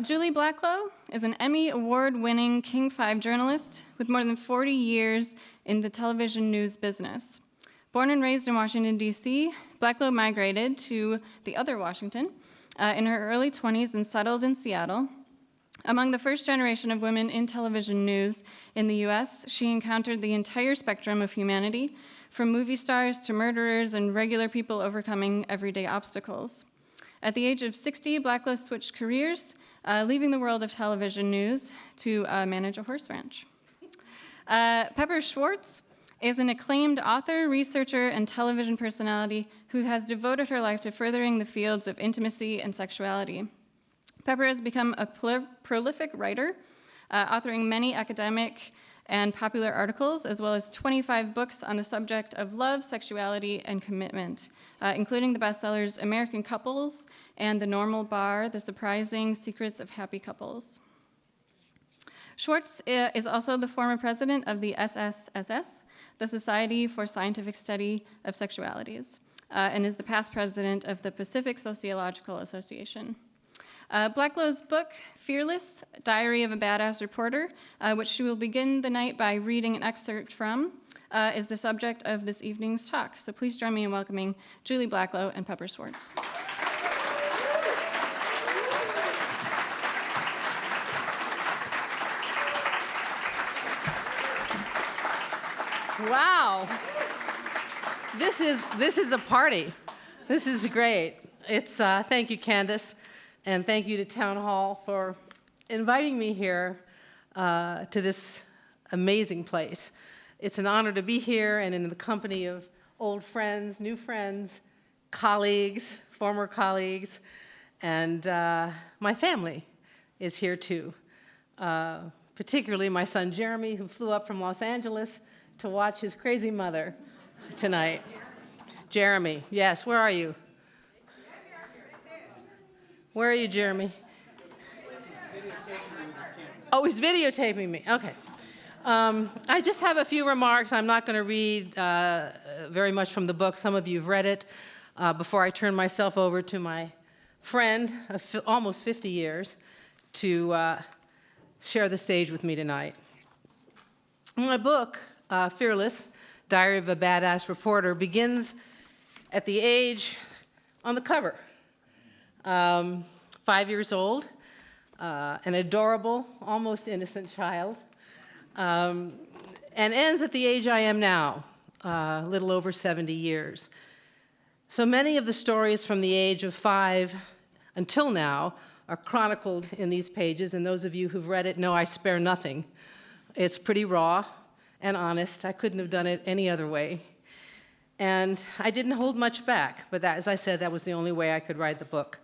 Julie Blacklow is an Emmy Award-winning King 5 journalist with more than 40 years in the television news business. Born and raised in Washington, D.C., Blacklow migrated to the other Washington in her early 20s and settled in Seattle. Among the first generation of women in television news in the U.S., she encountered the entire spectrum of humanity, from movie stars to murderers and regular people overcoming everyday obstacles. At the age of 60, Blacklow switched careers, leaving the world of television news to manage a horse ranch. Pepper Schwartz is an acclaimed author, researcher, and television personality who has devoted her life to furthering the fields of intimacy and sexuality. Pepper has become a prolific writer, authoring many academic and popular articles, as well as 25 books on the subject of love, sexuality, and commitment, including the bestsellers American Couples and The Normal Bar, The Surprising Secrets of Happy Couples. Schwartz is also the former president of the SSSS, the Society for Scientific Study of Sexualities, and is the past president of the Pacific Sociological Association. Blacklow's book, Fearless, Diary of a Badass Reporter, which she will begin the night by reading an excerpt from, is the subject of this evening's talk. So please join me in welcoming Julie Blacklow and Pepper Schwartz. Wow. This is a party. This is great. It's thank you, Candace. And thank you to Town Hall for inviting me here to this amazing place. It's an honor to be here and in the company of old friends, new friends, colleagues, former colleagues, and my family is here too. Particularly my son Jeremy, who flew up from Los Angeles to watch his crazy mother tonight. Jeremy, yes, where are you? Where are you, Jeremy? Oh, he's videotaping me. Okay. I just have a few remarks. I'm not going to read very much from the book. Some of you have read it. Before I turn myself over to my friend of almost 50 years to share the stage with me tonight. My book, Fearless, Diary of a Badass Reporter, begins at the age on the cover. 5 years old, an adorable, almost innocent child, and ends at the age I am now, a little over 70 years. So many of the stories from the age of 5 until now are chronicled in these pages, and those of you who've read it know I spare nothing. It's pretty raw and honest. I couldn't have done it any other way. And I didn't hold much back, but that, as I said, that was the only way I could write the book.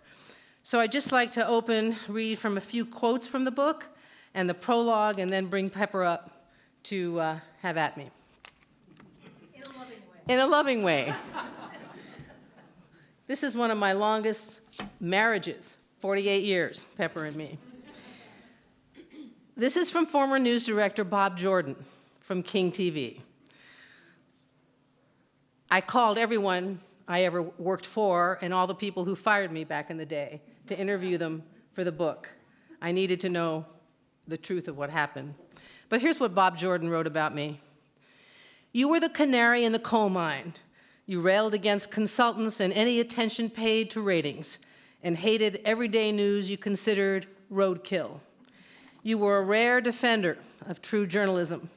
So I'd just like to read from a few quotes from the book and the prologue, and then bring Pepper up to have at me. In a loving way. In a loving way. This is one of my longest marriages, 48 years, Pepper and me. This is from former news director Bob Jordan from King TV. I called everyone I ever worked for and all the people who fired me back in the day to interview them for the book. I needed to know the truth of what happened. But here's what Bob Jordan wrote about me. You were the canary in the coal mine. You railed against consultants and any attention paid to ratings, and hated everyday news you considered roadkill. You were a rare defender of true journalism.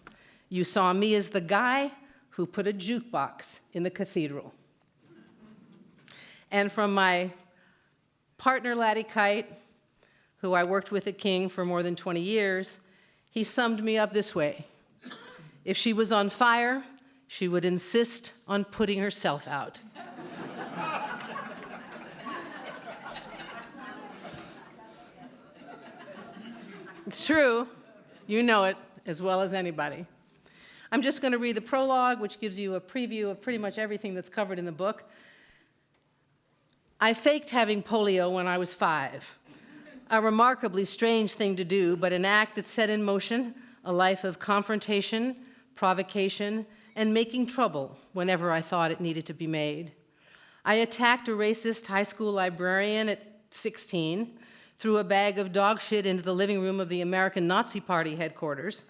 You saw me as the guy who put a jukebox in the cathedral. And from my partner, Laddie Kite, who I worked with at King for more than 20 years, he summed me up this way. If she was on fire, she would insist on putting herself out. It's true. You know it as well as anybody. I'm just going to read the prologue, which gives you a preview of pretty much everything that's covered in the book. I faked having polio when I was 5. A remarkably strange thing to do, but an act that set in motion a life of confrontation, provocation, and making trouble whenever I thought it needed to be made. I attacked a racist high school librarian at 16, threw a bag of dog shit into the living room of the American Nazi Party headquarters,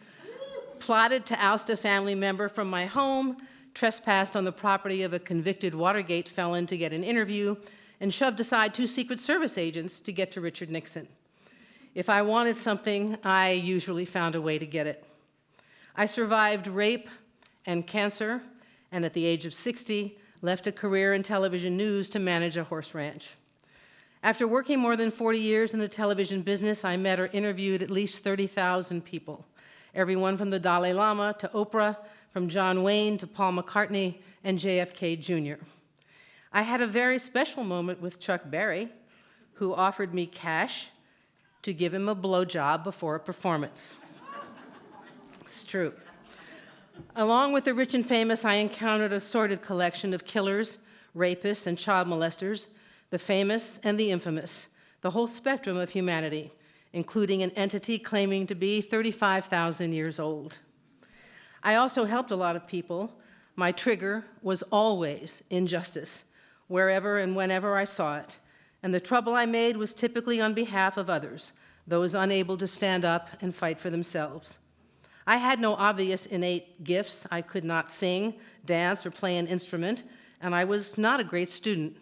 plotted to oust a family member from my home, trespassed on the property of a convicted Watergate felon to get an interview, and shoved aside 2 Secret Service agents to get to Richard Nixon. If I wanted something, I usually found a way to get it. I survived rape and cancer, and at the age of 60, left a career in television news to manage a horse ranch. After working more than 40 years in the television business, I met or interviewed at least 30,000 people, everyone from the Dalai Lama to Oprah, from John Wayne to Paul McCartney and JFK Jr. I had a very special moment with Chuck Berry, who offered me cash to give him a blowjob before a performance. It's true. Along with the rich and famous, I encountered a sordid collection of killers, rapists, and child molesters, the famous and the infamous, the whole spectrum of humanity, including an entity claiming to be 35,000 years old. I also helped a lot of people. My trigger was always injustice, wherever and whenever I saw it, and the trouble I made was typically on behalf of others, those unable to stand up and fight for themselves. I had no obvious innate gifts. I could not sing, dance, or play an instrument, and I was not a great student.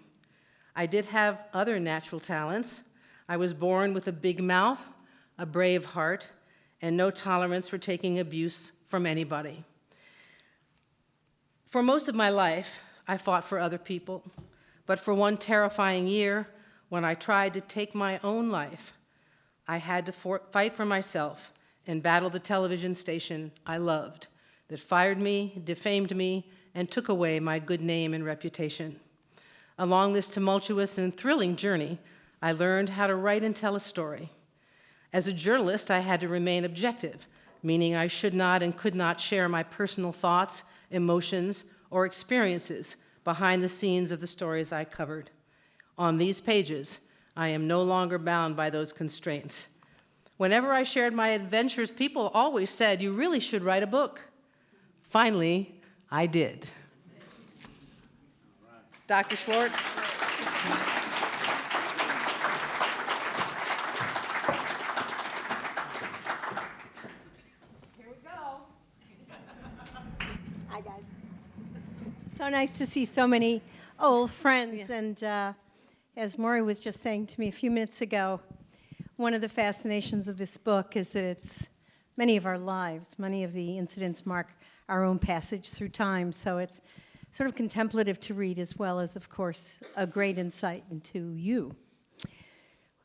I did have other natural talents. I was born with a big mouth, a brave heart, and no tolerance for taking abuse from anybody. For most of my life, I fought for other people, but for one terrifying year, when I tried to take my own life, I had to fight for myself and battle the television station I loved that fired me, defamed me, and took away my good name and reputation. Along this tumultuous and thrilling journey, I learned how to write and tell a story. As a journalist, I had to remain objective, meaning I should not and could not share my personal thoughts, emotions, or experiences behind the scenes of the stories I covered. On these pages, I am no longer bound by those constraints. Whenever I shared my adventures, people always said, "You really should write a book." Finally, I did. Dr. Schwartz. Here we go. Hi, guys. So nice to see so many old friends. Yeah. And as Maury was just saying to me a few minutes ago, one of the fascinations of this book is that it's many of our lives. Many of the incidents mark our own passage through time. So it's sort of contemplative to read, as well as, of course, a great insight into you.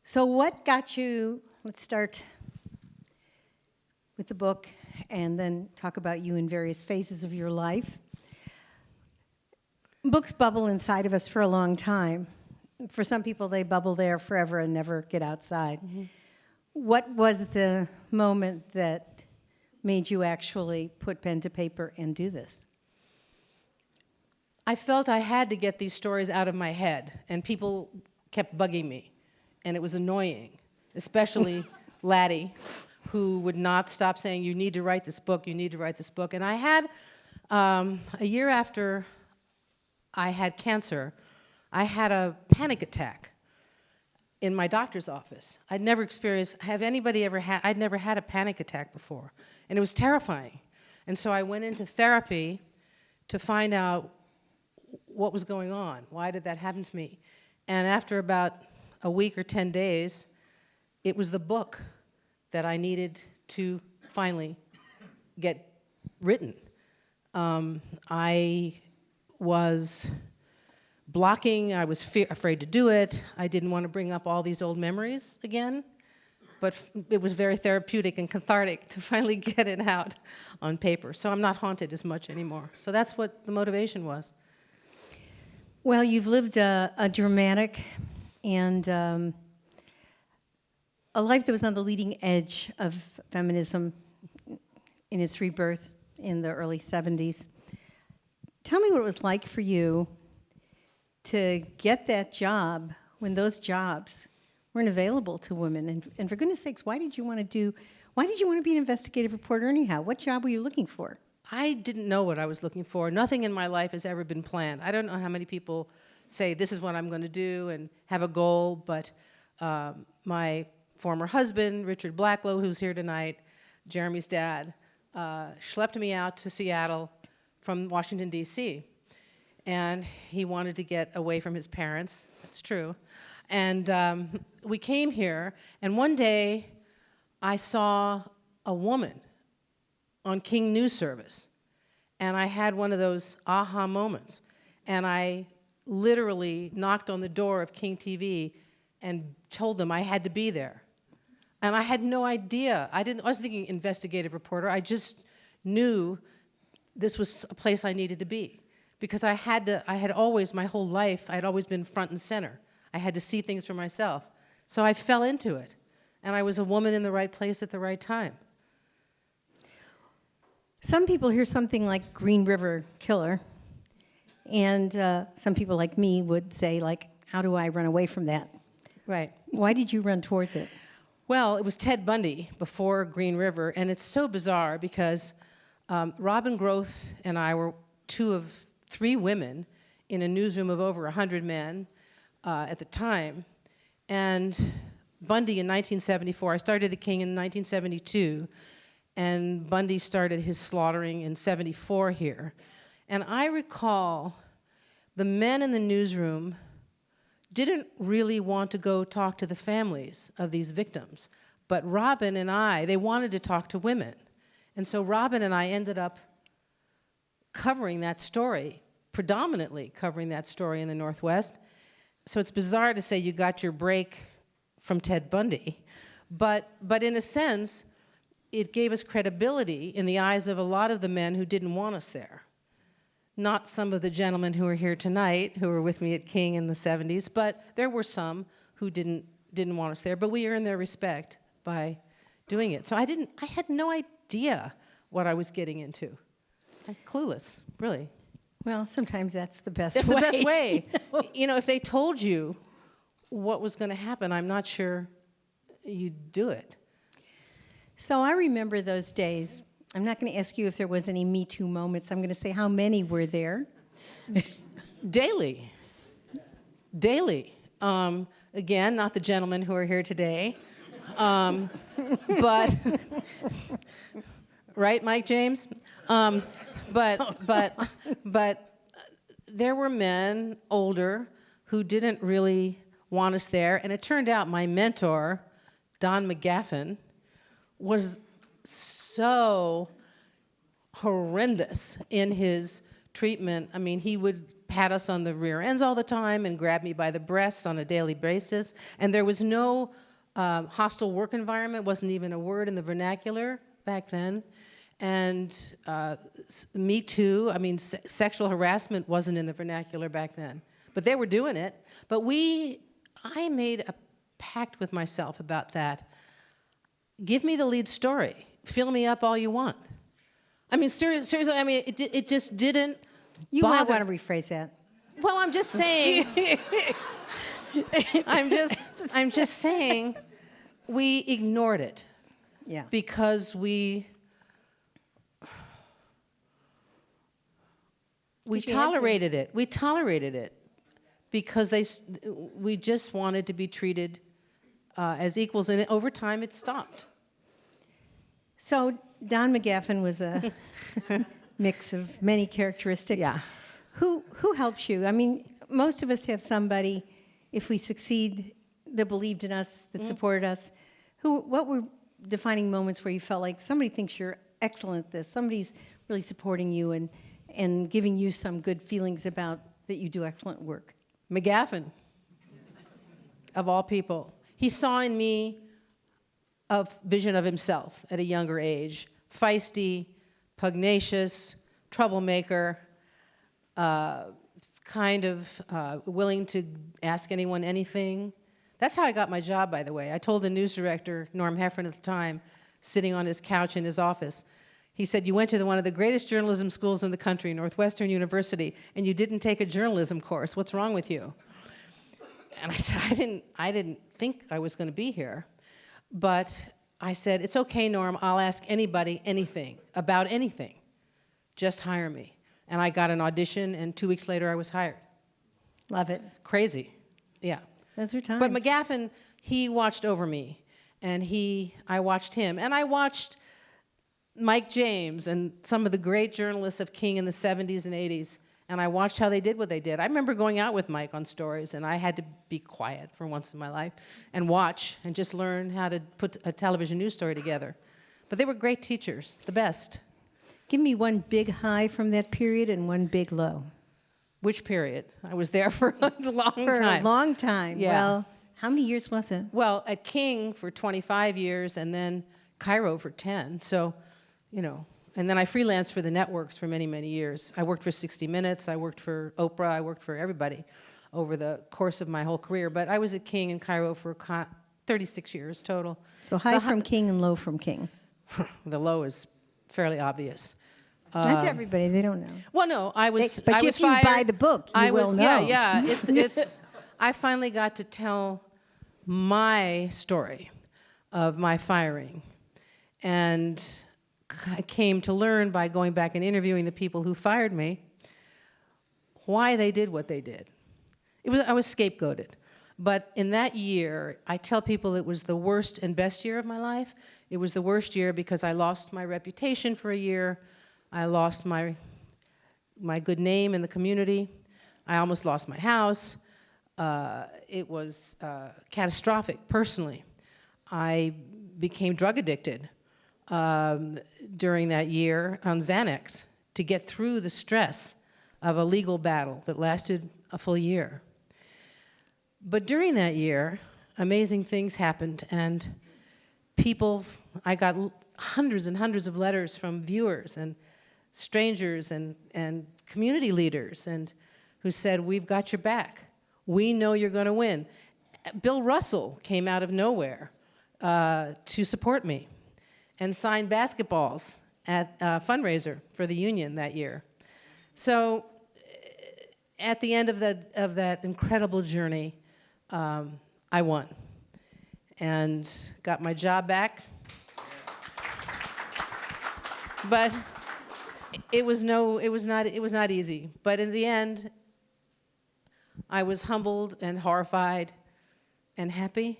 So what got you, let's start with the book and then talk about you in various phases of your life. Books bubble inside of us for a long time. For some people, they bubble there forever and never get outside. Mm-hmm. What was the moment that made you actually put pen to paper and do this? I felt I had to get these stories out of my head, and people kept bugging me, and it was annoying, especially Laddie, who would not stop saying, "You need to write this book, you need to write this book." And I had, a year after I had cancer, I had a panic attack in my doctor's office. I'd never experienced, I'd never had a panic attack before, and it was terrifying. And so I went into therapy to find out what was going on. Why did that happen to me? And after about a week or 10 days, it was the book that I needed to finally get written. I was blocking, I was afraid to do it. I didn't want to bring up all these old memories again, but it was very therapeutic and cathartic to finally get it out on paper. So I'm not haunted as much anymore. So that's what the motivation was. Well, you've lived a dramatic and a life that was on the leading edge of feminism in its rebirth in the early 70s. Tell me what it was like for you to get that job when those jobs weren't available to women. And for goodness sakes, why did you want to be an investigative reporter anyhow? What job were you looking for? I didn't know what I was looking for. Nothing in my life has ever been planned. I don't know how many people say, this is what I'm going to do and have a goal, but my former husband, Richard Blacklow, who's here tonight, Jeremy's dad, schlepped me out to Seattle from Washington, D.C. And he wanted to get away from his parents. That's true. And we came here, and one day I saw a woman on King News Service, and I had one of those aha moments. And I literally knocked on the door of King TV and told them I had to be there. And I had no idea. I was thinking investigative reporter. I just knew this was a place I needed to be. Because I had always, my whole life, I had always been front and center. I had to see things for myself. So I fell into it. And I was a woman in the right place at the right time. Some people hear something like Green River Killer, and some people like me would say, like, how do I run away from that? Right. Why did you run towards it? Well, it was Ted Bundy before Green River, and it's so bizarre because Robin Groth and I were 2 of 3 women in a newsroom of over 100 men at the time. And Bundy in 1974, I started at King in 1972, and Bundy started his slaughtering in 74 here. And I recall the men in the newsroom didn't really want to go talk to the families of these victims. But Robin and I, they wanted to talk to women. And so Robin and I ended up covering that story, predominantly covering that story in the Northwest. So it's bizarre to say you got your break from Ted Bundy, but in a sense, it gave us credibility in the eyes of a lot of the men who didn't want us there. Not some of the gentlemen who are here tonight, who were with me at King in the 70s, but there were some who didn't want us there, but we earned their respect by doing it. So I had no idea what I was getting into. I'm clueless, really. Well, sometimes that's the best way. That's the best way. You know, if they told you what was going to happen, I'm not sure you'd do it. So I remember those days. I'm not going to ask you if there was any Me Too moments. I'm going to say how many were there. Daily. Again, not the gentlemen who are here today. But, right, Mike James? But there were men, older, who didn't really want us there. And it turned out my mentor, Don McGaffin, was so horrendous in his treatment. I mean, he would pat us on the rear ends all the time and grab me by the breasts on a daily basis. And there was no hostile work environment, wasn't even a word in the vernacular back then. And Me Too, I mean, sexual harassment wasn't in the vernacular back then. But they were doing it. But I made a pact with myself about that. Give me the lead story. Fill me up all you want. I mean, seriously, I mean, it just didn't You bother. might want to rephrase that. Well, I'm just saying. I'm just saying we ignored it. Yeah. Because we tolerated it. We tolerated it because we just wanted to be treated as equals, and over time it stopped. So Don McGaffin was a mix of many characteristics. Yeah. Who helps you? I mean, most of us have somebody, if we succeed, that believed in us, that supported us. What were defining moments where you felt like somebody thinks you're excellent at this, somebody's really supporting you and giving you some good feelings about that you do excellent work? McGaffin, of all people. He saw in me a vision of himself at a younger age. Feisty, pugnacious, troublemaker, kind of willing to ask anyone anything. That's how I got my job, by the way. I told the news director, Norm Heffron at the time, sitting on his couch in his office, he said, you went to one of the greatest journalism schools in the country, Northwestern University, and you didn't take a journalism course. What's wrong with you? And I said, I didn't think I was going to be here. But I said, it's okay, Norm, I'll ask anybody anything, about anything. Just hire me. And I got an audition, and 2 weeks later I was hired. Love it. Crazy, yeah. Those are times. But McGaffin, he watched over me. And I watched him. And I watched Mike James and some of the great journalists of King in the 70s and 80s. And I watched how they did what they did. I remember going out with Mike on stories, and I had to be quiet for once in my life and watch and just learn how to put a television news story together. But they were great teachers, the best. Give me one big high from that period and one big low. Which period? I was there for a long time. For a long time. Yeah. Well, how many years was it? Well, at King for 25 years, and then Cairo for 10. So, and then I freelanced for the networks for many, many years. I worked for 60 Minutes, I worked for Oprah, I worked for everybody over the course of my whole career. But I was at King and Cairo for 36 years total. So high from King and low from King. The low is fairly obvious. Not to everybody, they don't know. Well, no, But I if was you fired. buy the book, you will know. Yeah. It's. I finally got to tell my story of my firing, and I came to learn by going back and interviewing the people who fired me why they did what they did. I was scapegoated. But in that year, I tell people it was the worst and best year of my life. It was the worst year because I lost my reputation for a year. I lost my good name in the community. I almost lost my house. It was catastrophic personally. I became drug addicted during that year on Xanax to get through the stress of a legal battle that lasted a full year. But during that year, amazing things happened, and I got hundreds and hundreds of letters from viewers and strangers and community leaders who said, "We've got your back. We know you're going to win." Bill Russell came out of nowhere to support me and signed basketballs at a fundraiser for the union that year. So at the end of that incredible journey, I won and got my job back. But it was not easy. But in the end, I was humbled and horrified and happy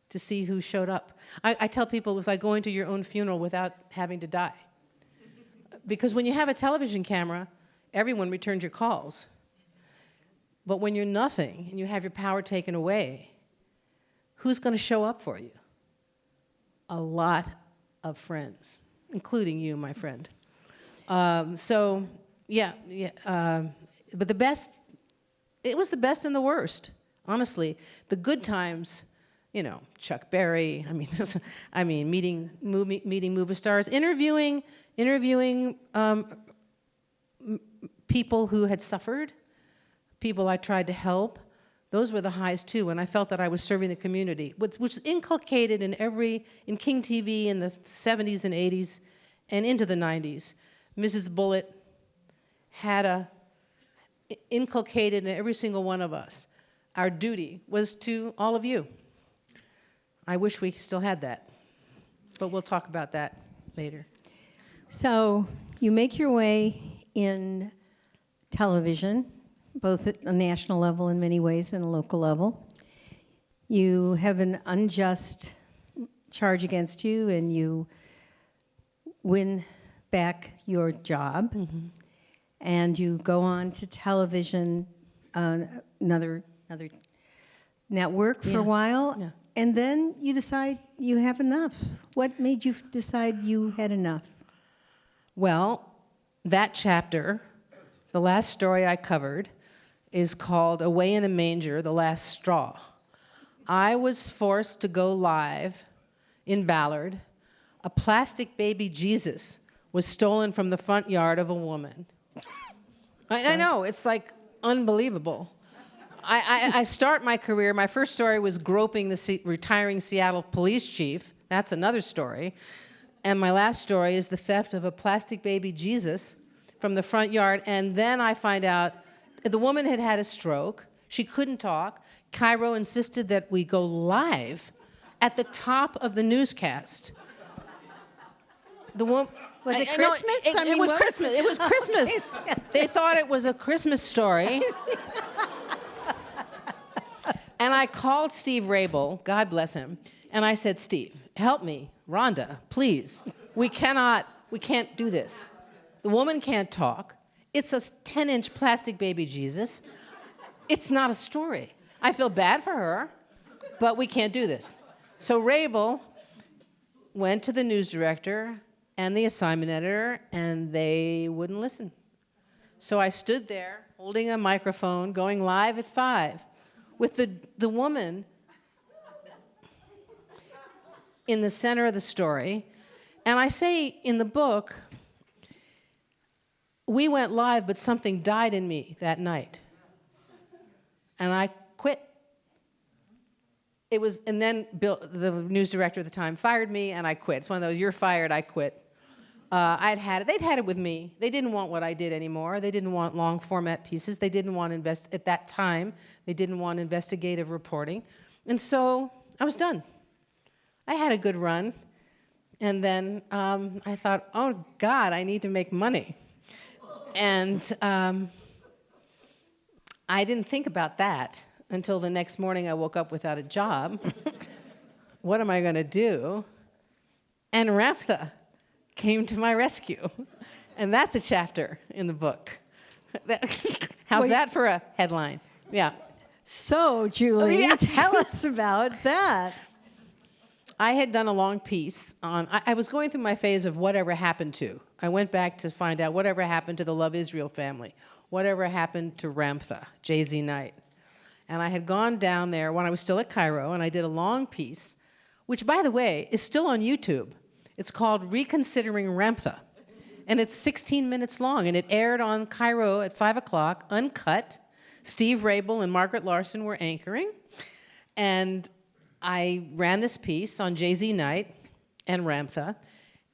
to see who showed up. I tell people it was like going to your own funeral without having to die. Because when you have a television camera, everyone returns your calls. But when you're nothing and you have your power taken away, who's going to show up for you? A lot of friends, including you, my friend. But the best, it was the best and the worst, honestly. The good times, Chuck Berry, meeting movie stars, interviewing people who had suffered, people I tried to help. Those were the highs too, and I felt that I was serving the community, which was inculcated in King TV in the 70s and 80s and into the 90s. Mrs. Bullitt had inculcated in every single one of us. Our duty was to all of you. I wish we still had that, but we'll talk about that later. So you make your way in television, both at a national level in many ways and a local level. You have an unjust charge against you, and you win back your job, and you go on to television, another network for a while, and then you decide you have enough. What made you decide you had enough? Well, that chapter, the last story I covered, is called Away in a Manger, The Last Straw. I was forced to go live in Ballard. A plastic baby Jesus was stolen from the front yard of a woman. I know, it's like unbelievable. I start my career, my first story was groping the retiring Seattle police chief. That's another story. And my last story is the theft of a plastic baby Jesus from the front yard. And then I find out the woman had had a stroke. She couldn't talk. Cairo insisted that we go live at the top of the newscast. The woman... Was it Christmas? It was Christmas. It was Christmas. Okay. They thought it was a Christmas story. And I called Steve Rabel, God bless him, And I said, Steve, help me. Rhonda, please. We can't do this. The woman can't talk. It's a 10-inch plastic baby Jesus. It's not a story. I feel bad for her, but we can't do this. So Rabel went to the news director and the assignment editor, and they wouldn't listen. So I stood there holding a microphone, going live at 5, with the woman in the center of the story. And I say in the book, we went live, but something died in me that night. And I quit. And then Bill, the news director at the time, fired me, and I quit. It's one of those, you're fired, I quit. They'd had it with me. They didn't want what I did anymore. They didn't want long format pieces. They didn't want at that time, they didn't want investigative reporting. And so I was done. I had a good run. And then I thought, oh God, I need to make money. And I didn't think about that until the next morning I woke up without a job. What am I going to do? And Renfa came to my rescue. And that's a chapter in the book. How's that for a headline? Yeah. So, Julie, tell us about that. I had done a long piece on, I was going through my phase of whatever happened to. I went back to find out whatever happened to the Love Israel family, whatever happened to Renfa, Jay-Z Knight. And I had gone down there when I was still at Cairo, and I did a long piece, which, by the way, is still on YouTube. It's called Reconsidering Renfa, and it's 16 minutes long, and it aired on Cairo at 5 o'clock, uncut. Steve Rabel and Margaret Larson were anchoring, and I ran this piece on Jay-Z Knight and Renfa,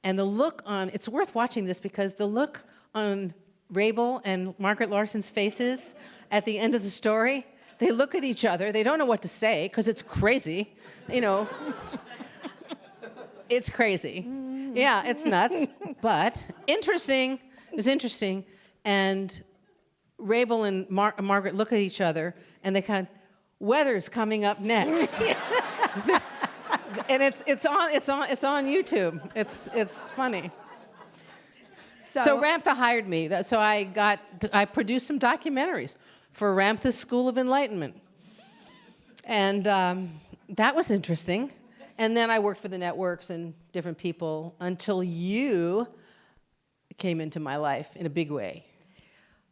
and the look on, it's worth watching this because the look on Rabel and Margaret Larson's faces at the end of the story, they look at each other, they don't know what to say because it's crazy, you know. It's crazy. Yeah, it's nuts, but interesting. It was interesting, and Rabel and Margaret look at each other, and they kind of, weather's coming up next. And it's on YouTube. It's funny. So Renfa hired me. So I produced some documentaries for Renfa's School of Enlightenment, and that was interesting. And then I worked for the networks and different people until you came into my life in a big way.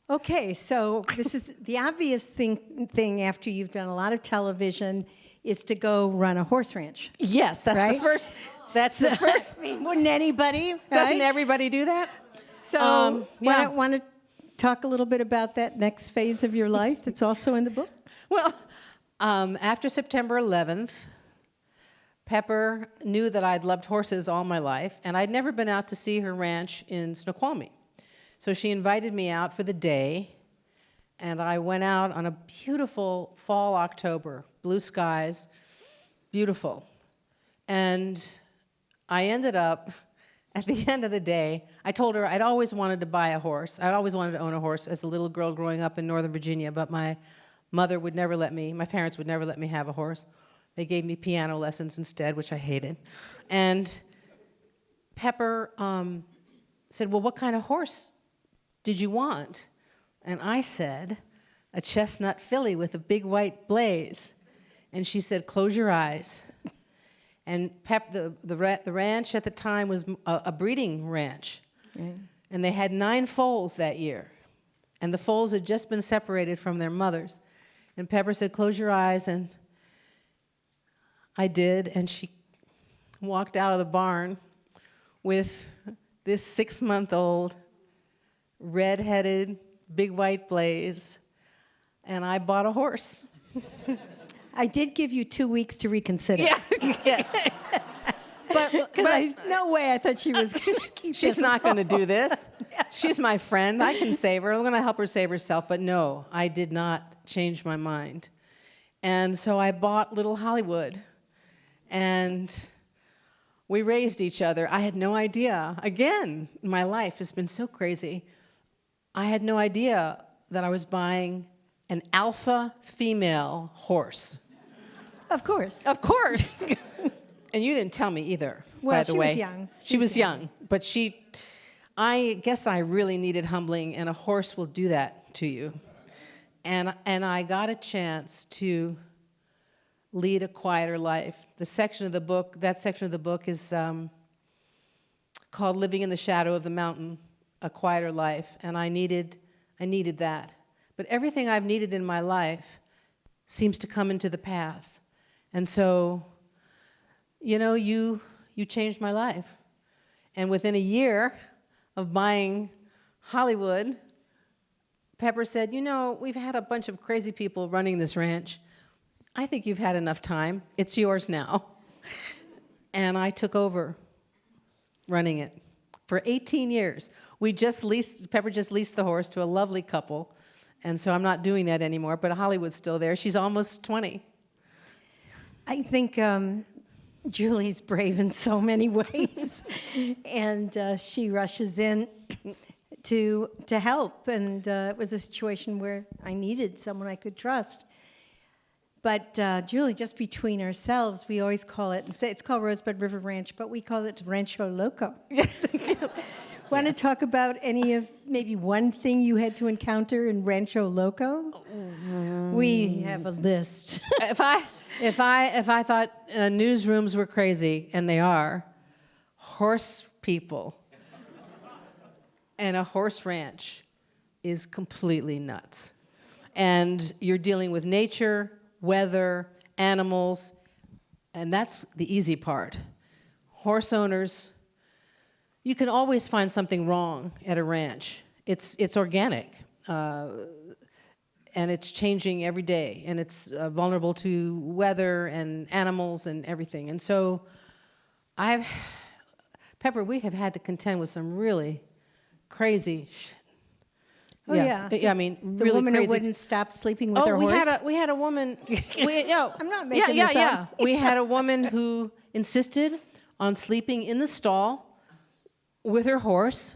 Okay, so this is the obvious thing after you've done a lot of television is to go run a horse ranch. Yes, that's right? the first. That's the first. I mean, wouldn't anybody? Right? Doesn't everybody do that? So, yeah. want to talk a little bit about that next phase of your life that's also in the book? Well, after September 11th, Pepper knew that I'd loved horses all my life, and I'd never been out to see her ranch in Snoqualmie. So she invited me out for the day, and I went out on a beautiful fall October, blue skies, beautiful. And I ended up, at the end of the day, I told her I'd always wanted to buy a horse. I'd always wanted to own a horse as a little girl growing up in Northern Virginia, but my mother would never let me, my parents would never let me have a horse. They gave me piano lessons instead, which I hated. And Pepper said, well, what kind of horse did you want? And I said, a chestnut filly with a big white blaze. And she said, close your eyes. And the ranch at the time was a breeding ranch. Okay. And they had 9 foals that year. And the foals had just been separated from their mothers. And Pepper said, close your eyes, and I did, and she walked out of the barn with this 6-month-old, red-headed, big white blaze, and I bought a horse. I did give you 2 weeks to reconsider. Yeah, yes. But no way I thought she was she's not going to do this. She's my friend. I can save her. I'm going to help her save herself. But no, I did not change my mind. And so I bought Little Hollywood. And we raised each other. I had no idea. Again, my life has been so crazy. I had no idea that I was buying an alpha female horse. Of course. Of course. And you didn't tell me either, Well, by the way. she was young. She was young, but I guess I really needed humbling, and a horse will do that to you. And I got a chance to lead a quieter life. That section of the book is called Living in the Shadow of the Mountain, a quieter life, and I needed that. But everything I've needed in my life seems to come into the path. And so, you changed my life. And within a year of buying Hollywood, Pepper said, we've had a bunch of crazy people running this ranch. I think you've had enough time. It's yours now. And I took over running it for 18 years. Pepper just leased the horse to a lovely couple. And so I'm not doing that anymore, but Hollywood's still there. She's almost 20. I think Julie's brave in so many ways, and she rushes in to help. And it was a situation where I needed someone I could trust. But Julie, just between ourselves, we always call it, it's called Rosebud River Ranch, but we call it Rancho Loco. Want to talk about maybe one thing you had to encounter in Rancho Loco? We have a list. If I thought newsrooms were crazy, and they are, horse people and a horse ranch is completely nuts. And you're dealing with nature, weather, animals, and that's the easy part. Horse owners, you can always find something wrong at a ranch. It's organic, and it's changing every day, and it's vulnerable to weather and animals and everything. And so Pepper, we have had to contend with some really crazy shit. Oh, yeah. I mean, The really woman crazy. who wouldn't stop sleeping with her horse? We had a woman. I'm not making this up. We had a woman who insisted on sleeping in the stall with her horse.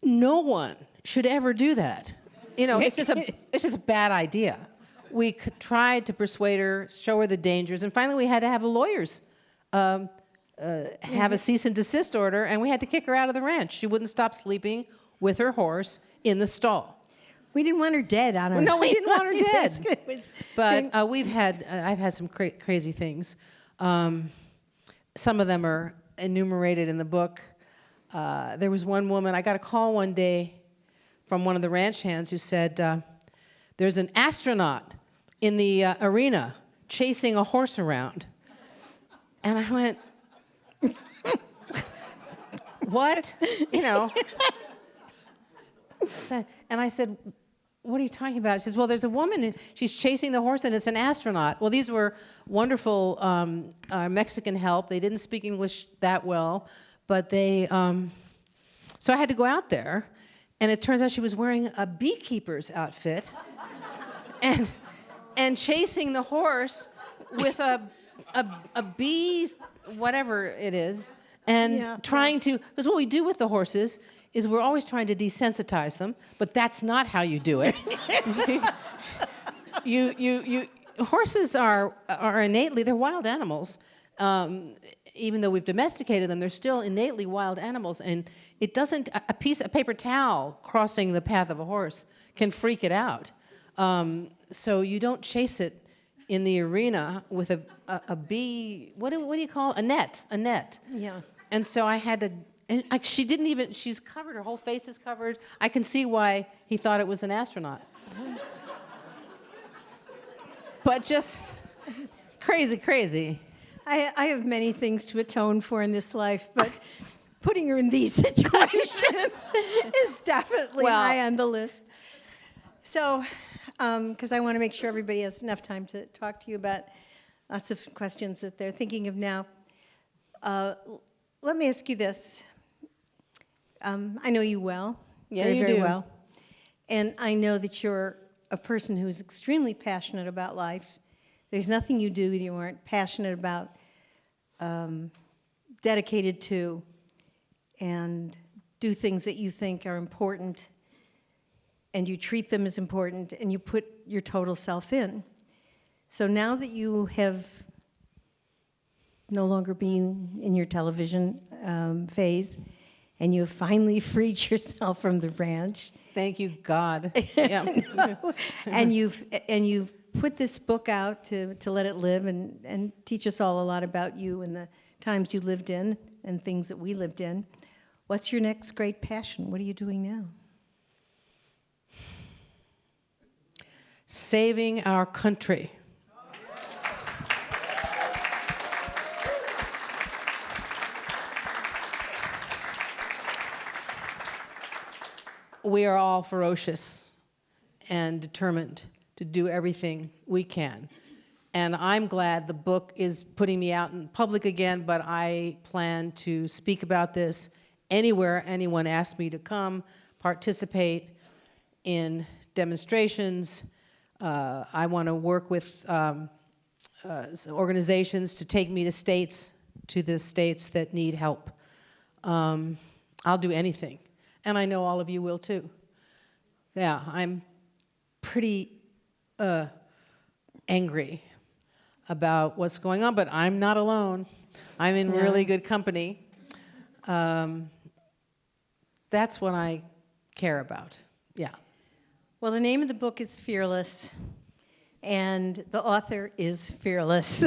No one should ever do that. It's just a bad idea. We tried to persuade her, show her the dangers, and finally we had to have the lawyers have a cease and desist order, and we had to kick her out of the ranch. She wouldn't stop sleeping with her horse in the stall. We didn't want her dead on her. No, we didn't want her dead. But But I've had some crazy things. Some of them are enumerated in the book. There was one woman, I got a call one day from one of the ranch hands who said, there's an astronaut in the arena chasing a horse around. And I went, what? And I said, what are you talking about? She says, well, there's a woman, and she's chasing the horse, and it's an astronaut. Well, these were wonderful Mexican help. They didn't speak English that well, but they, so I had to go out there, and it turns out she was wearing a beekeeper's outfit and chasing the horse with a bee, whatever it is, and trying to, because what we do with the horses is we're always trying to desensitize them, but that's not how you do it. Horses are innately, they're wild animals. Even though we've domesticated them, they're still innately wild animals, and it doesn't, a paper towel crossing the path of a horse can freak it out. So you don't chase it in the arena with a bee, what do you call it? A net. Yeah. And so I had to, and she didn't even, she's covered, her whole face is covered. I can see why he thought it was an astronaut. But just crazy. I have many things to atone for in this life, but putting her in these situations is definitely high on the list. So, because I want to make sure everybody has enough time to talk to you about lots of questions that they're thinking of now. Let me ask you this. I know you well, very well. And I know that you're a person who's extremely passionate about life. There's nothing you do that you aren't passionate about, dedicated to, and do things that you think are important, and you treat them as important, and you put your total self in. So now that you have no longer being in your television phase, and you have finally freed yourself from the ranch. Thank you, God. Yeah. And you've put this book out to let it live and teach us all a lot about you and the times you lived in and things that we lived in. What's your next great passion? What are you doing now? Saving our country. We are all ferocious and determined to do everything we can. And I'm glad the book is putting me out in public again, but I plan to speak about this anywhere anyone asks me to come, participate in demonstrations. I want to work with organizations to take me to the states that need help. I'll do anything. And I know all of you will too. Yeah, I'm pretty angry about what's going on, but I'm not alone. I'm in really good company. That's what I care about. Yeah. Well, the name of the book is Fearless, and the author is fearless.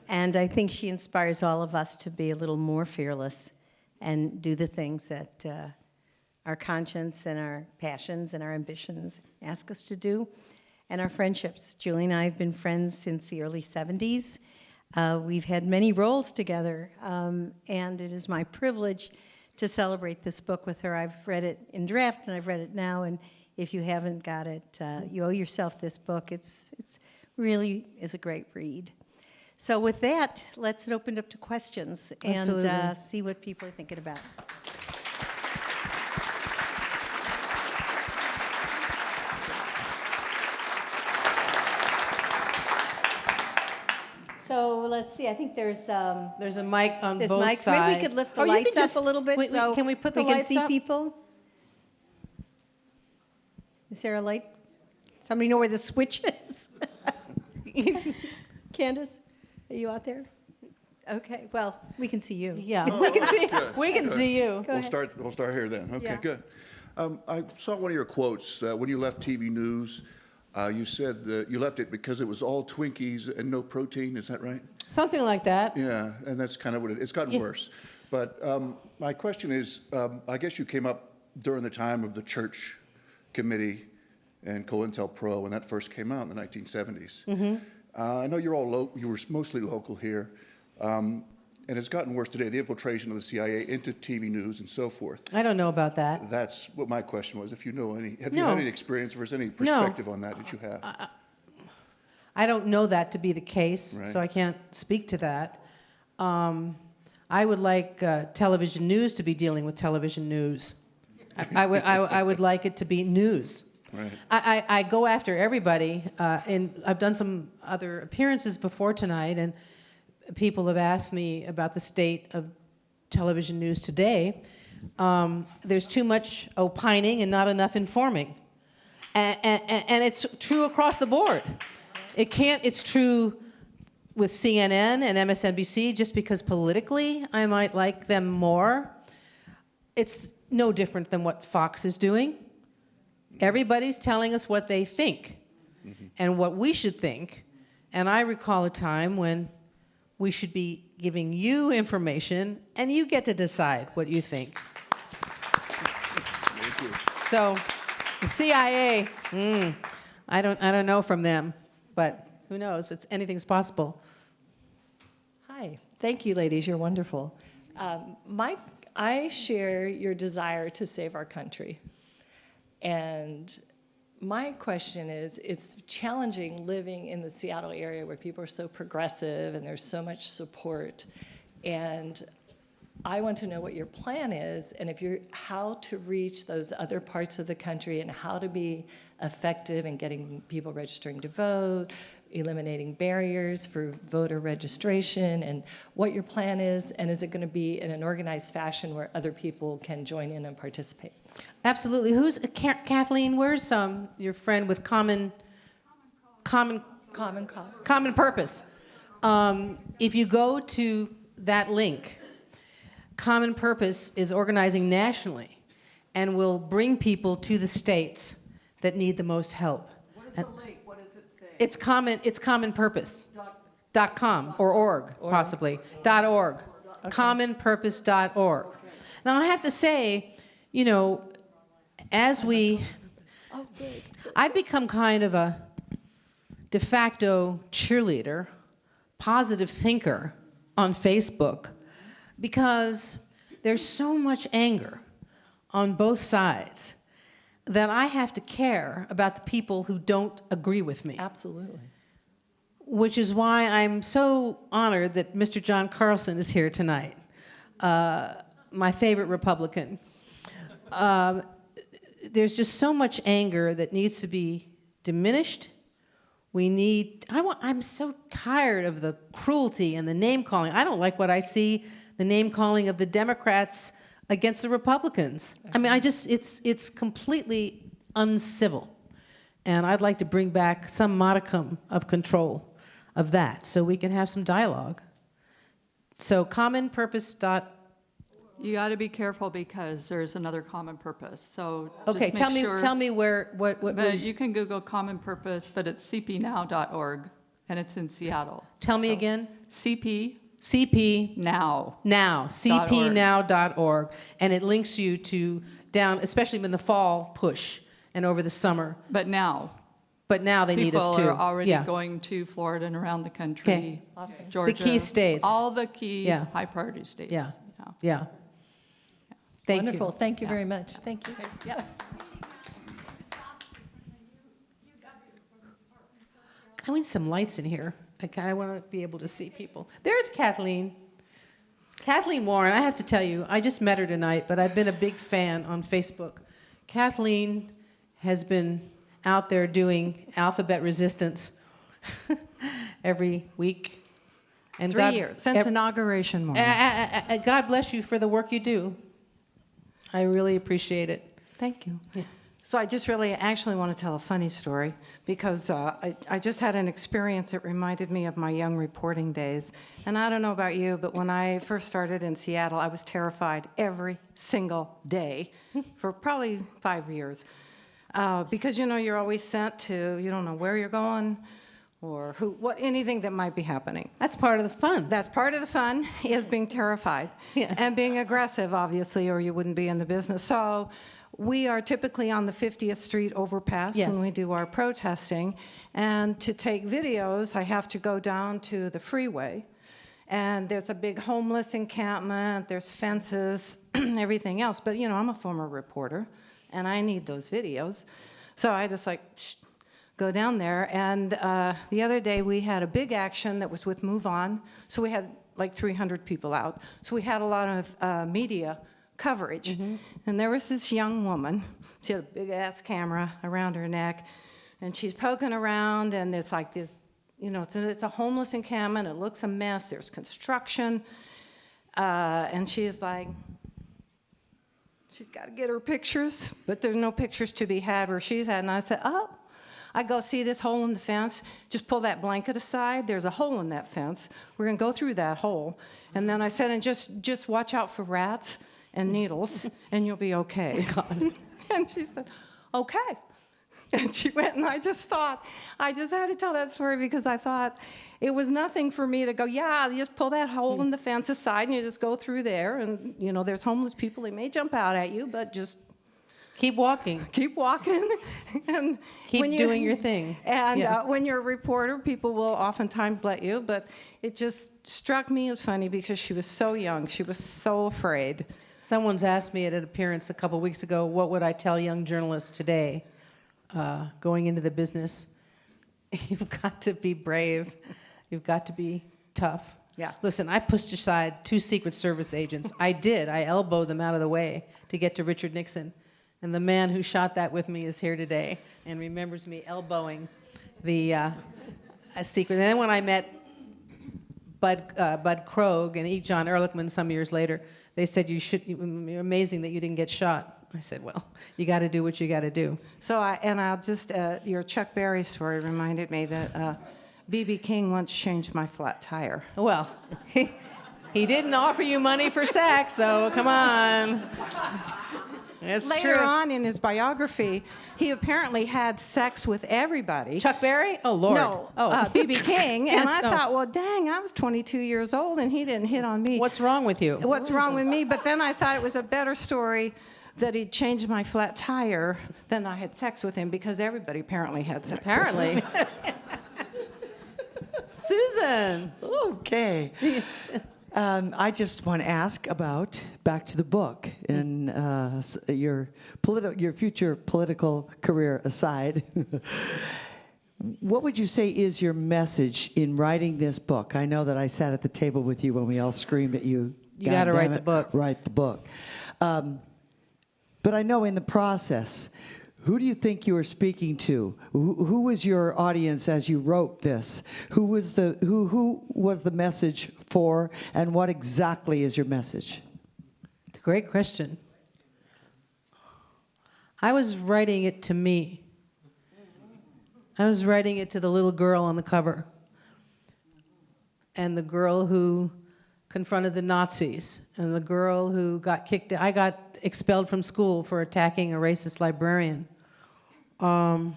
And I think she inspires all of us to be a little more fearless and do the things that our conscience and our passions and our ambitions ask us to do, and our friendships. Julie and I have been friends since the early 70s. We've had many roles together, and it is my privilege to celebrate this book with her. I've read it in draft, and I've read it now, and if you haven't got it, you owe yourself this book. It's really is a great read. So with that, let's open it up to questions and see what people are thinking about. So let's see. I think there's a mic on both mic. sides. Maybe we could lift the lights up a little bit so can we put the we can lights see up? people. Is there a light? Somebody know where the switch is? Candace, are you out there? Okay. Well, we can see you. Yeah, we can see. We can see you. Go ahead. We'll start here then. Okay, Yeah. good. I saw one of your quotes when you left TV news. You said that you left it because it was all Twinkies and no protein. Is that right? Something like that. Yeah, and that's kind of what it's gotten worse. But my question is, I guess you came up during the time of the church committee and COINTELPRO when that first came out in the 1970s. Mm-hmm. I know you were mostly local here. And it's gotten worse today, the infiltration of the CIA into TV news and so forth. I don't know about that. That's what my question was. If you know any, have you had any experience or is any perspective on that you have? I don't know that to be the case, Right. so I can't speak to that. I would like television news to be dealing with television news. I would like it to be news. Right. I go after everybody, and I've done some other appearances before tonight, and people have asked me about the state of television news today. There's too much opining and not enough informing. And it's true across the board. It's true with CNN and MSNBC just because politically I might like them more. It's no different than what Fox is doing. Everybody's telling us what they think and what we should think. And I recall a time when we should be giving you information, and you get to decide what you think. Thank you. So, the CIA, I don't know from them, but who knows? Anything's possible. Hi, thank you, ladies. You're wonderful. I share your desire to save our country, and my question is, it's challenging living in the Seattle area where people are so progressive and there's so much support. And I want to know what your plan is and how to reach those other parts of the country and how to be effective in getting people registering to vote, eliminating barriers for voter registration, and what your plan is, and is it going to be in an organized fashion where other people can join in and participate? Absolutely. Who's Kathleen? Where's your friend with common Common cause. purpose? If you go to that link, Common Purpose is organizing nationally and will bring people to the states that need the most help. What is the link? What does it say? It's commonpurpose.com or org, possibly. .org. Commonpurpose.org. Now, I have to say, you know, as we... I've become kind of a de facto cheerleader, positive thinker on Facebook because there's so much anger on both sides that I have to care about the people who don't agree with me. Absolutely. Which is why I'm so honored that Mr. John Carlson is here tonight, my favorite Republican. There's just so much anger that needs to be diminished. I'm so tired of the cruelty and the name calling. I don't like what I see, the name calling of the Democrats against the Republicans. I mean, it's completely uncivil. And I'd like to bring back some modicum of control of that so we can have some dialogue. So commonpurpose. You got to be careful because there's another Common Purpose. So Okay, just make sure, tell me what But you can Google Common Purpose, but it's cpnow.org, and it's in Seattle. tell me again. CP CP now. cpnow.org, and it links you to down, especially in the fall push and over the summer. But now But now they need us too. people are already Yeah. going to Florida and around the country. Okay. Georgia. The key states. All the key Yeah. high priority states. Yeah. Yeah. Thank Wonderful. you. Thank you very much. Thank you. Yeah. I need some lights in here. I want to be able to see people. There's Kathleen. Kathleen Warren, I have to tell you, I just met her tonight, but I've been a big fan on Facebook. Kathleen has been out there doing alphabet resistance every week. And 3 years, since inauguration morning. God bless you for the work you do. I really appreciate it. Thank you. So I just really actually want to tell a funny story because I just had an experience that reminded me of my young reporting days. And I don't know about you, but when I first started in Seattle, I was terrified every single day for probably 5 years. Because, you know, you're always sent to, you don't know where you're going or anything that might be happening. That's part of the fun. That's part of the fun, is being terrified. Yeah. And being aggressive, obviously, or you wouldn't be in the business. So we are typically on the 50th Street overpass Yes. when we do our protesting. And to take videos, I have to go down to the freeway. And there's a big homeless encampment, there's fences, everything else. But, you know, I'm a former reporter, and I need those videos. So I just go down there. And the other day we had a big action that was with Move On. So we had like 300 people out. So we had a lot of media coverage. Mm-hmm. And there was this young woman. She had a big ass camera around her neck. And she's poking around, and it's like this, you know, it's a homeless encampment. It looks a mess. There's construction. And she's like, she's got to get her pictures, but there's no pictures to be had where she's at. And I said, oh. I go, see this hole in the fence? Just pull that blanket aside. There's a hole in that fence. We're going to go through that hole. And then I said, and just watch out for rats and needles, and you'll be okay. God. And she said, okay. And she went, and I just had to tell that story because I thought it was nothing for me to go, yeah, you just pull that hole in the fence aside, and you just go through there. And, you know, there's homeless people. They may jump out at you, but just Keep walking. keep walking. And Keep when doing your thing. And Yeah. when you're a reporter, people will oftentimes let you. But it just struck me as funny because she was so young. She was so afraid. Someone's asked me at an appearance a couple weeks ago, what would I tell young journalists today going into the business? You've got to be brave. You've got to be tough. Yeah. Listen, I pushed aside 2 Secret Service agents. I did. I elbowed them out of the way to get to Richard Nixon. And the man who shot that with me is here today and remembers me elbowing the secret. And then when I met Bud Krogh and E. John Ehrlichman some years later, they said, you're amazing that you didn't get shot. I said, well, you got to do what you got to do. So I'll just, your Chuck Berry story reminded me that B.B. King once changed my flat tire. Well, he didn't offer you money for sex, though. Come on. It's Later true. on in his biography, he apparently had sex with everybody. Chuck Berry? Oh, Lord. No, Oh. B.B. King. And I No. thought, well, dang, I was 22 years old and he didn't hit on me. What's wrong with you? What's wrong with me? But then I thought it was a better story that he changed my flat tire than I had sex with him, because everybody apparently had sex with him. Apparently. Susan. Okay. I just want to ask about, back to the book, and your future political career aside, what would you say is your message in writing this book? I know that I sat at the table with you when we all screamed at you. You got to "God write damn the it, book. Write the book. But I know in the process, who do you think you were speaking to? Who was your audience as you wrote this? Who was the message for, and what exactly is your message? It's a great question. I was writing it to me. I was writing it to the little girl on the cover, and the girl who confronted the Nazis, and the girl who got kicked. I got expelled from school for attacking a racist librarian. I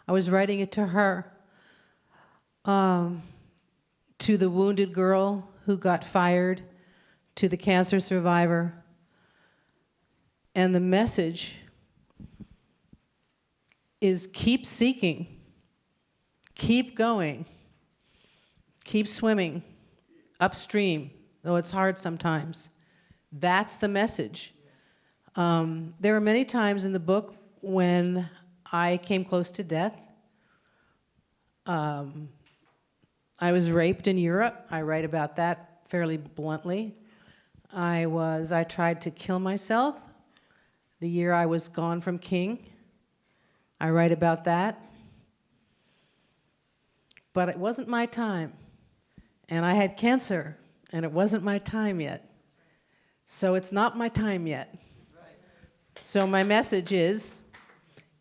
was writing it to her, to the wounded girl who got fired, to the cancer survivor. And the message is keep seeking, keep going, keep swimming upstream, though it's hard sometimes. That's the message. There were many times in the book when I came close to death. I was raped in Europe. I write about that fairly bluntly. I tried to kill myself the year I was gone from King. I write about that. But it wasn't my time. And I had cancer, and it wasn't my time yet. So it's not my time yet. So my message is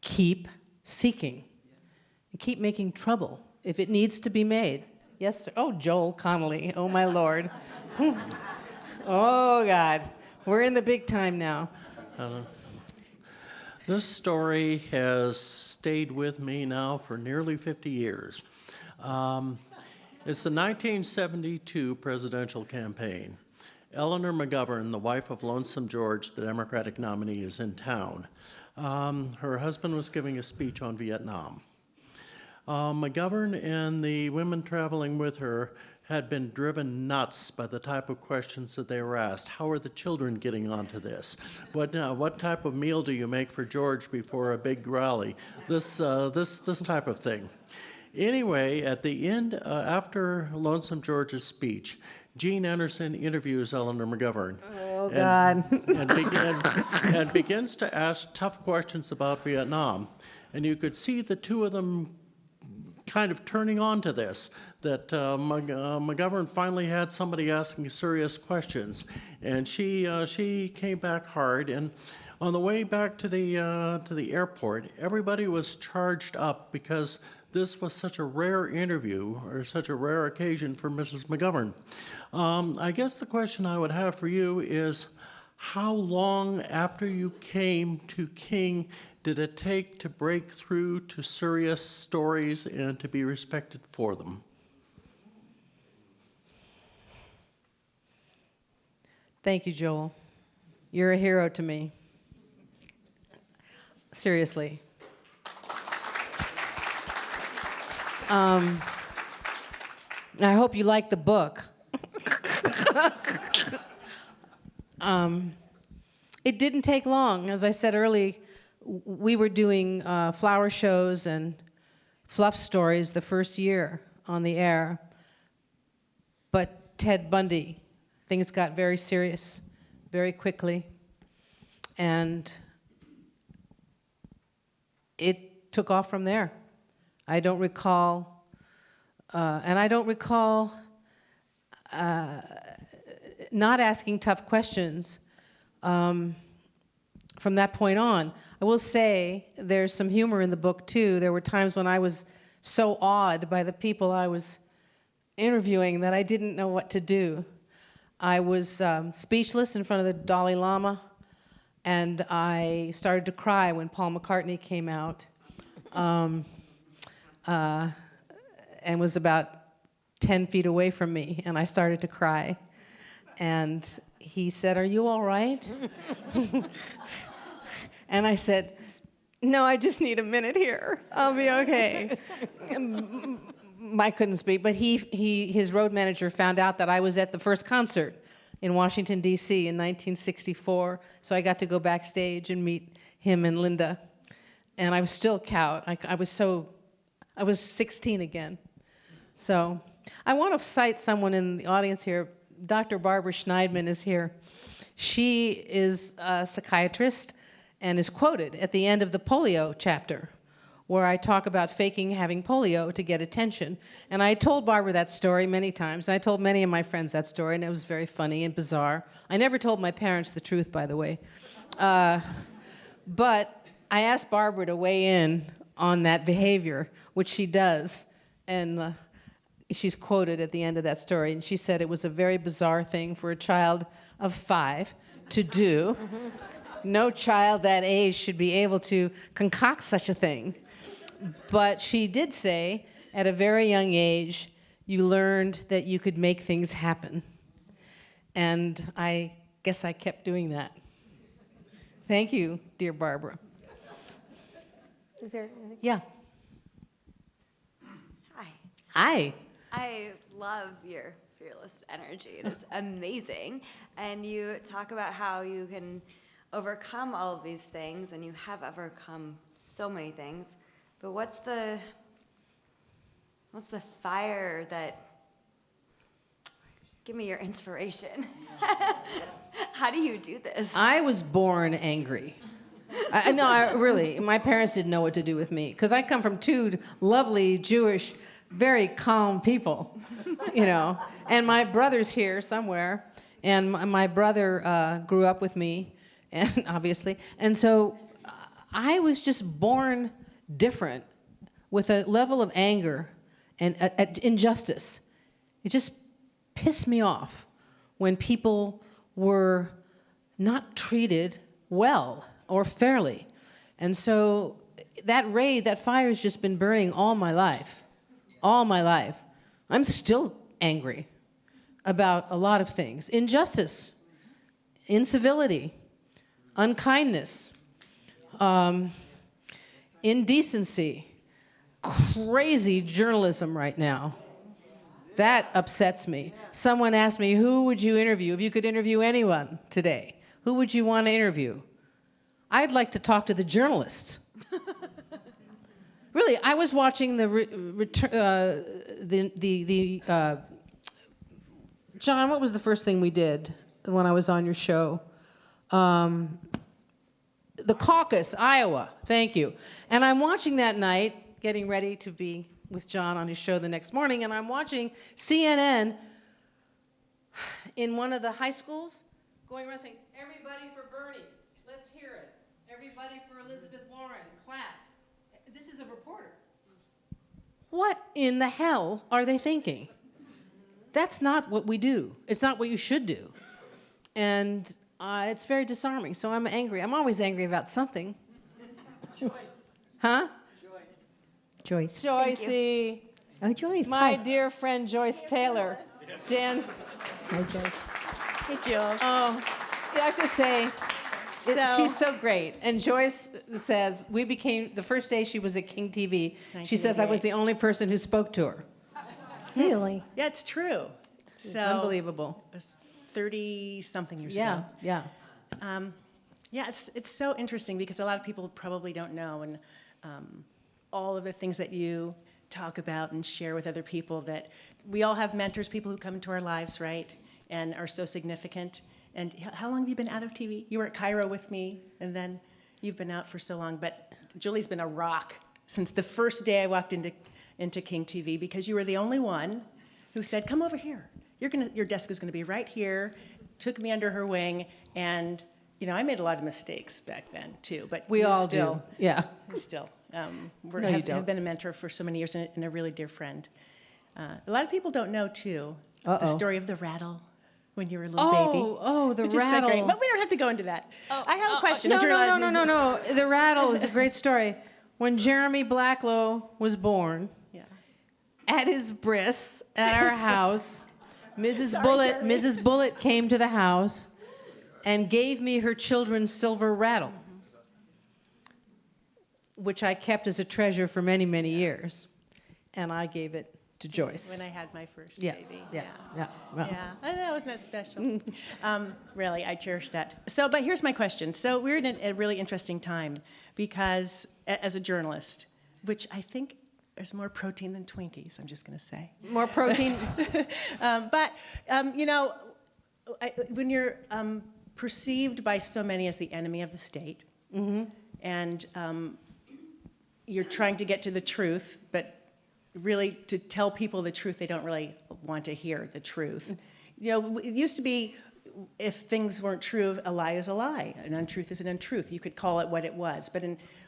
keep seeking. And keep making trouble if it needs to be made. Yes, sir. Oh, Joel Connolly. Oh, my Lord. Oh, God. We're in the big time now. This story has stayed with me now for nearly 50 years. It's the 1972 presidential campaign. Eleanor McGovern, the wife of Lonesome George, the Democratic nominee, is in town. Her husband was giving a speech on Vietnam. McGovern and the women traveling with her had been driven nuts by the type of questions that they were asked. How are the children getting onto this? What type of meal do you make for George before a big rally? This type of thing. Anyway, at the end, after Lonesome George's speech, Gene Anderson interviews Eleanor McGovern. Oh, God. And begins to ask tough questions about Vietnam. And you could see the two of them kind of turning on to this, that McGovern finally had somebody asking serious questions. And she came back hard. And on the way back to the airport, everybody was charged up because this was such a rare interview, or such a rare occasion for Mrs. McGovern. I guess the question I would have for you is, how long after you came to King did it take to break through to serious stories and to be respected for them? Thank you, Joel. You're a hero to me. Seriously. I hope you like the book. It didn't take long. As I said earlier, we were doing flower shows and fluff stories the first year on the air. But Ted Bundy, things got very serious very quickly. And it took off from there. I don't recall, not asking tough questions from that point on. I will say there's some humor in the book, too. There were times when I was so awed by the people I was interviewing that I didn't know what to do. I was speechless in front of the Dalai Lama, and I started to cry when Paul McCartney came out, and was about 10 feet away from me, and I started to cry. And he said, "Are you all right?" And I said, "No, I just need a minute here. I'll be okay." I couldn't speak, but his road manager found out that I was at the first concert in Washington, D.C. in 1964, so I got to go backstage and meet him and Linda. And I was still cowed. I was 16 again. So I want to cite someone in the audience here. Dr. Barbara Schneidman is here. She is a psychiatrist and is quoted at the end of the polio chapter, where I talk about faking having polio to get attention. And I told Barbara that story many times. And I told many of my friends that story, and it was very funny and bizarre. I never told my parents the truth, by the way. But I asked Barbara to weigh in on that behavior, which she does. And she's quoted at the end of that story. And she said it was a very bizarre thing for a child of 5 to do. No child that age should be able to concoct such a thing. But she did say, at a very young age, you learned that you could make things happen. And I guess I kept doing that. Thank you, dear Barbara. Is there? Yeah. Hi. Hi. I love your fearless energy. It is amazing. And you talk about how you can overcome all of these things, and you have overcome so many things. But what's the fire that, give me your inspiration. How do you do this? I was born angry. Really, my parents didn't know what to do with me, because I come from 2 lovely, Jewish, very calm people, you know. And my brother's here somewhere, and my brother grew up with me, and obviously. And so I was just born different, with a level of anger and injustice. It just pissed me off when people were not treated well or fairly. And so that fire has just been burning all my life. All my life. I'm still angry about a lot of things. Injustice, incivility, unkindness, indecency, crazy journalism right now. That upsets me. Someone asked me, who would you interview if you could interview anyone today? Who would you want to interview? I'd like to talk to the journalists. Really, I was watching John, what was the first thing we did when I was on your show? The caucus, Iowa, thank you. And I'm watching that night, getting ready to be with John on his show the next morning, and I'm watching CNN in one of the high schools, going around saying, everybody for Bernie, let's hear it. Everybody for Elizabeth Warren, clap. This is a reporter. What in the hell are they thinking? That's not what we do. It's not what you should do. And it's very disarming, so I'm angry. I'm always angry about something. Joyce. Huh? Joyce. Joycey. Oh, Joyce. My Hi. dear friend Joyce Taylor. Jan's. Hi, Joyce. Hey, Jules. Oh, I have to say, she's so great. And Joyce says, the first day she was at King TV, she says I was the only person who spoke to her. Really? Yeah, it's true. So Unbelievable. It was 30-something years Yeah, ago. yeah. Yeah, it's so interesting because a lot of people probably don't know, and all of the things that you talk about and share with other people, that we all have mentors, people who come into our lives, right, and are so significant. And how long have you been out of TV? You were at Cairo with me, and then you've been out for so long. But Julie's been a rock since the first day I walked into King TV, because you were the only one who said, come over here. Your desk is going to be right here. Took me under her wing, and I made a lot of mistakes back then too. But We all do. Yeah. Still. No, you don't. Have been a mentor for so many years and a really dear friend. A lot of people don't know, too, the story of the rattle when you were a little baby. Oh, the which rattle. Is so great. But we don't have to go into that. I have a question. No. The rattle is a great story. When Jeremy Blacklow was born, at his bris at our house, Mrs. Bullitt came to the house and gave me her children's silver rattle, which I kept as a treasure for many, many years. And I gave it to Joyce. When I had my first baby. Yeah. I know, isn't that special? Really, I cherish that. So, but here's my question. So we're in a really interesting time because as a journalist, which I think there's more protein than Twinkies, I'm just going to say. More protein? When you're perceived by so many as the enemy of the state, and you're trying to get to the truth, but really to tell people the truth, they don't really want to hear the truth. It used to be, if things weren't true, a lie is a lie, an untruth is an untruth. You could call it what it was. But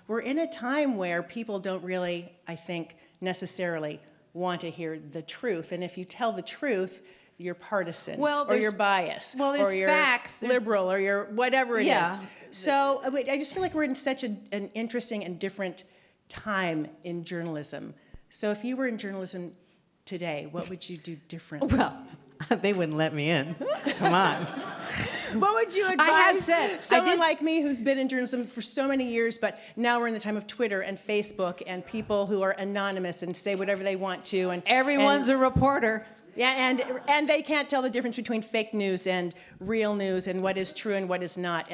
we're in a time where people don't really, I think, necessarily want to hear the truth. And if you tell the truth, you're partisan, or you're biased, or you're facts, liberal, or you're whatever it is. So I just feel like we're in such an interesting and different time in journalism. So if you were in journalism today, what would you do differently? Well, they wouldn't let me in. Come on. What would you advise I have said, someone like me who's been in journalism for so many years, but now we're in the time of Twitter and Facebook and people who are anonymous and say whatever they want to. And everyone's a reporter. Yeah, and they can't tell the difference between fake news and real news and what is true and what is not.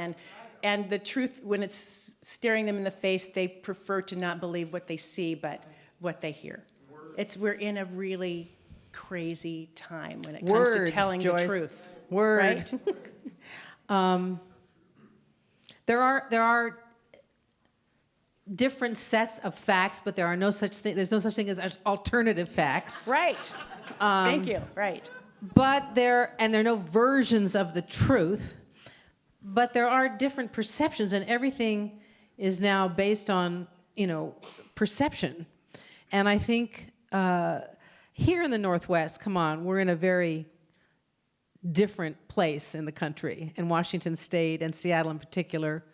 And the truth, when it's staring them in the face, they prefer to not believe what they see, but what they hear. We're in a really crazy time when it comes to telling Joyce. The truth. Right? There are different sets of facts, but there's no such thing as alternative facts. Right. Thank you. Right. But there are no versions of the truth, but there are different perceptions, and everything is now based on, perception. And I think here in the Northwest, come on, we're in a very different place in the country. In Washington State and Seattle in particular,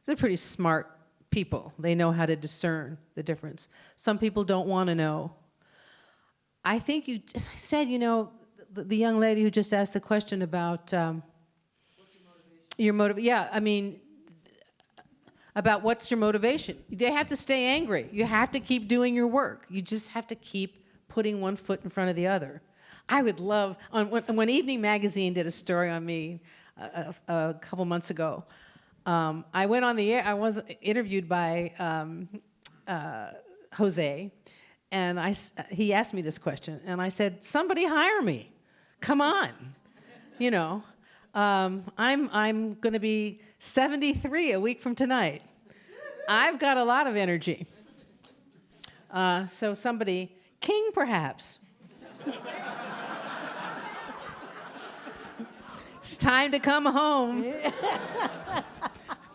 they're pretty smart people. They know how to discern the difference. Some people don't want to know. I think as I said, the young lady who just asked the question about your motivation. Yeah, I mean, about what's your motivation. They have to stay angry. You have to keep doing your work. You just have to keep putting one foot in front of the other. I would love, when Evening Magazine did a story on me a couple months ago, I went on the air, I was interviewed by Jose, and he asked me this question, and I said, somebody hire me. Come on. I'm going to be 73 a week from tonight. I've got a lot of energy. So somebody, King perhaps. It's time to come home.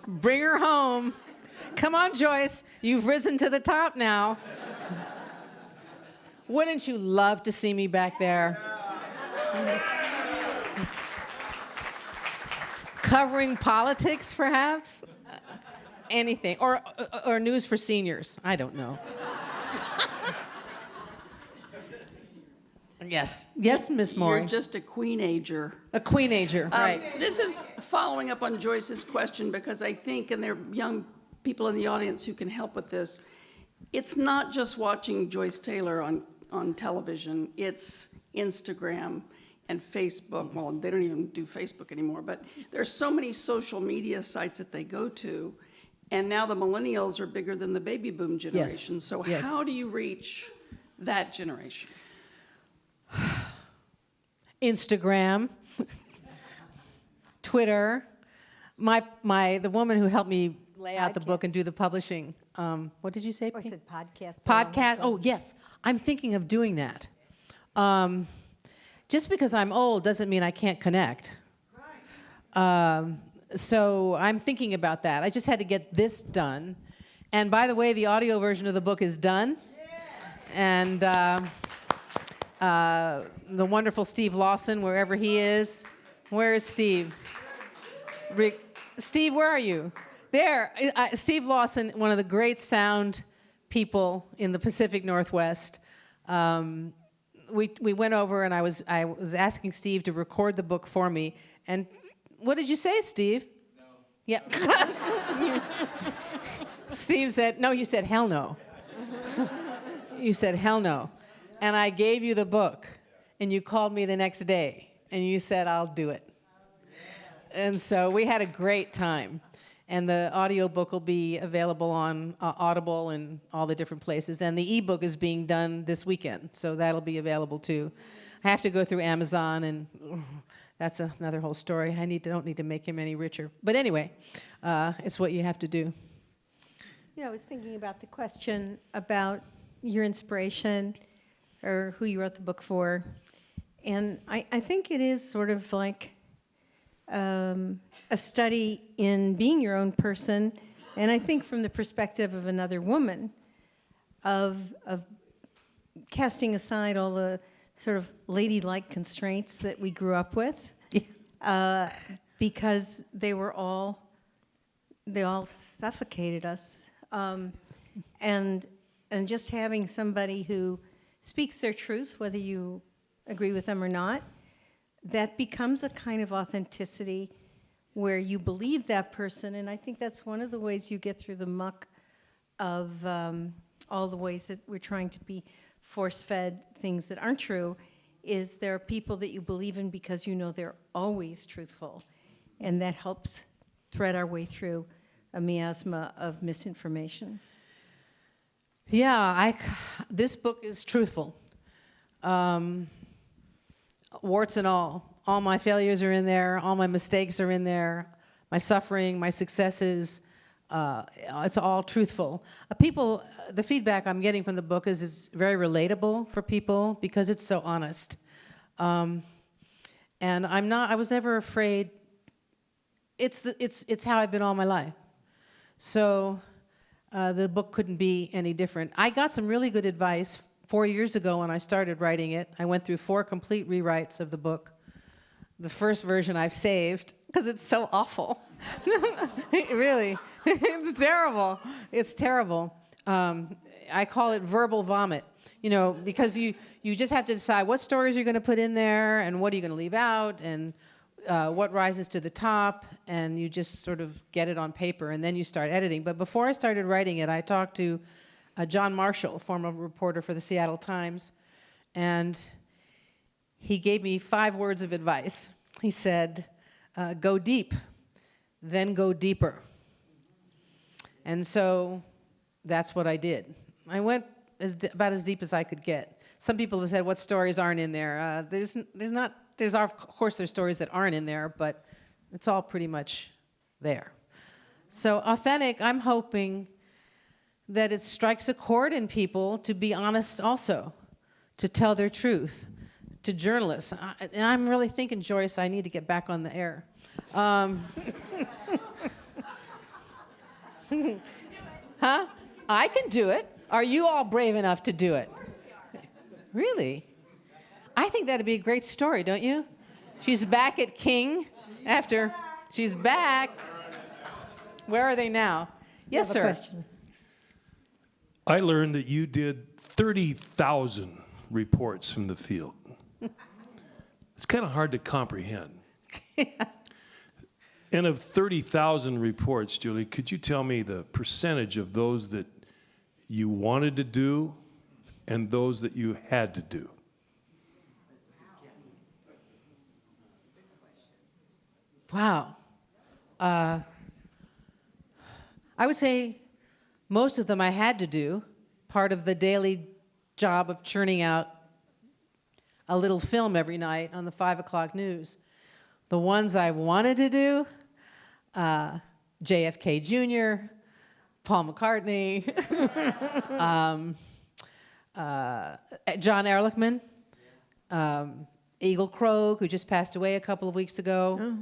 Bring her home. Come on, Joyce. You've risen to the top now. Wouldn't you love to see me back there? Covering politics, perhaps? Anything. Or news for seniors. I don't know. Yes. Yes, Miss Maury. You're just a queen-ager. A queen-ager, right. This is following up on Joyce's question because I think, and there are young people in the audience who can help with this, it's not just watching Joyce Taylor on television. It's Instagram and Facebook. Well, they don't even do Facebook anymore, but there's so many social media sites that they go to, and now the millennials are bigger than the baby boom generation. Yes. So Yes. How do you reach that generation? Instagram, Twitter. The woman who helped me lay out the book and do the publishing. What did you say? I said podcast. Podcast. Oh, yes. I'm thinking of doing that. Just because I'm old doesn't mean I can't connect. So I'm thinking about that. I just had to get this done. And by the way, the audio version of the book is done. And the wonderful Steve Lawson, wherever he is. Where is Steve? Steve, where are you? There. Steve Lawson, one of the great sound people in the Pacific Northwest. We went over, and I was asking Steve to record the book for me. And what did you say, Steve? No. Yeah. Steve said, no, you said, hell no. You said, hell no. And I gave you the book, and you called me the next day, and you said, I'll do it. And so we had a great time. And the audiobook will be available on Audible and all the different places. And the ebook is being done this weekend, so that'll be available too. I have to go through Amazon, and that's another whole story. Don't need to make him any richer. But anyway, it's what you have to do. You know, I was thinking about the question about your inspiration or who you wrote the book for. And I think it is sort of like a study in being your own person, and I think from the perspective of another woman, of casting aside all the sort of ladylike constraints that we grew up with, because they all suffocated us, and just having somebody who speaks their truth, whether you agree with them or not, that becomes a kind of authenticity where you believe that person. And I think that's one of the ways you get through the muck of all the ways that we're trying to be force-fed things that aren't true, is there are people that you believe in because you know they're always truthful. And that helps thread our way through a miasma of misinformation. Yeah, this book is truthful. Warts and all. All my failures are in there. All my mistakes are in there. My suffering, my successes. It's all truthful. The feedback I'm getting from the book is it's very relatable for people because it's so honest. And I was never afraid. It's how I've been all my life. So the book couldn't be any different. I got some really good advice 4 years ago when I started writing it. I went through 4 complete rewrites of the book. The first version I've saved because it's so awful. Really, it's terrible. It's terrible. I call it verbal vomit, because you just have to decide what stories you're going to put in there and what are you going to leave out and what rises to the top, and you just sort of get it on paper and then you start editing. But before I started writing it, I talked to John Marshall, former reporter for the Seattle Times, and he gave me 5 words of advice. He said, go deep, then go deeper. And so that's what I did. I went about as deep as I could get. Some people have said, what stories aren't in there? Of course there's stories that aren't in there, but it's all pretty much there. So authentic, I'm hoping that it strikes a chord in people to be honest also, to tell their truth, to journalists. And I'm really thinking, Joyce, I need to get back on the air. Huh? I can do it. Are you all brave enough to do it? Really? I think that'd be a great story, don't you? She's back at King after she's back. Where are they now? Yes, sir. Question. I learned that you did 30,000 reports from the field. It's kind of hard to comprehend. Yeah. And of 30,000 reports, Julie, could you tell me the percentage of those that you wanted to do and those that you had to do? Wow. I would say most of them I had to do, part of the daily job of churning out a little film every night on the 5 o'clock news. The ones I wanted to do, JFK Jr., Paul McCartney, John Ehrlichman, Eagle Krogh, who just passed away a couple of weeks ago,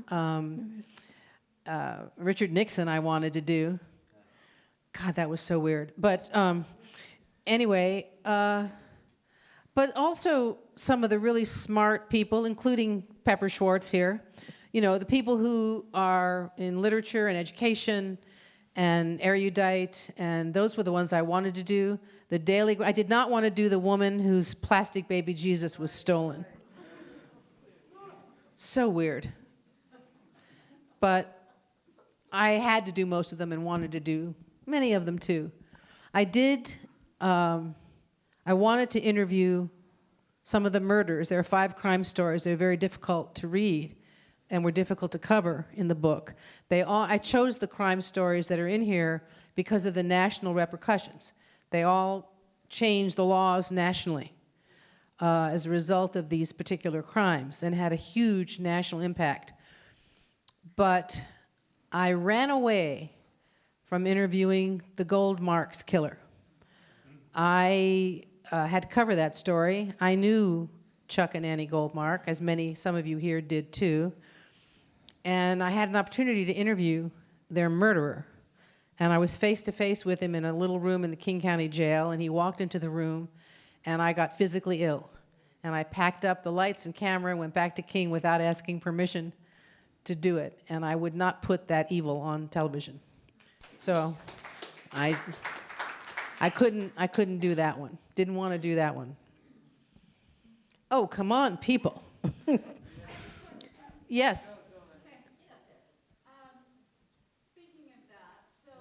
Richard Nixon I wanted to do, God, that was so weird. But anyway, but also some of the really smart people, including Pepper Schwartz here, you know, the people who are in literature and education and erudite, and those were the ones I wanted to do. I did not want to do the woman whose plastic baby Jesus was stolen. So weird. But I had to do most of them and wanted to do many of them too. I wanted to interview some of the murders. There are 5 crime stories. They're very difficult to read and were difficult to cover in the book. I chose the crime stories that are in here because of the national repercussions. They all changed the laws nationally as a result of these particular crimes and had a huge national impact. But I ran away from interviewing the Goldmarks killer. I had to cover that story. I knew Chuck and Annie Goldmark, as some of you here did too. And I had an opportunity to interview their murderer. And I was face to face with him in a little room in the King County Jail, and he walked into the room, and I got physically ill. And I packed up the lights and camera and went back to King without asking permission to do it. And I would not put that evil on television. So I couldn't do that one. Didn't want to do that one. Oh, come on, people. Yes. Speaking of that, so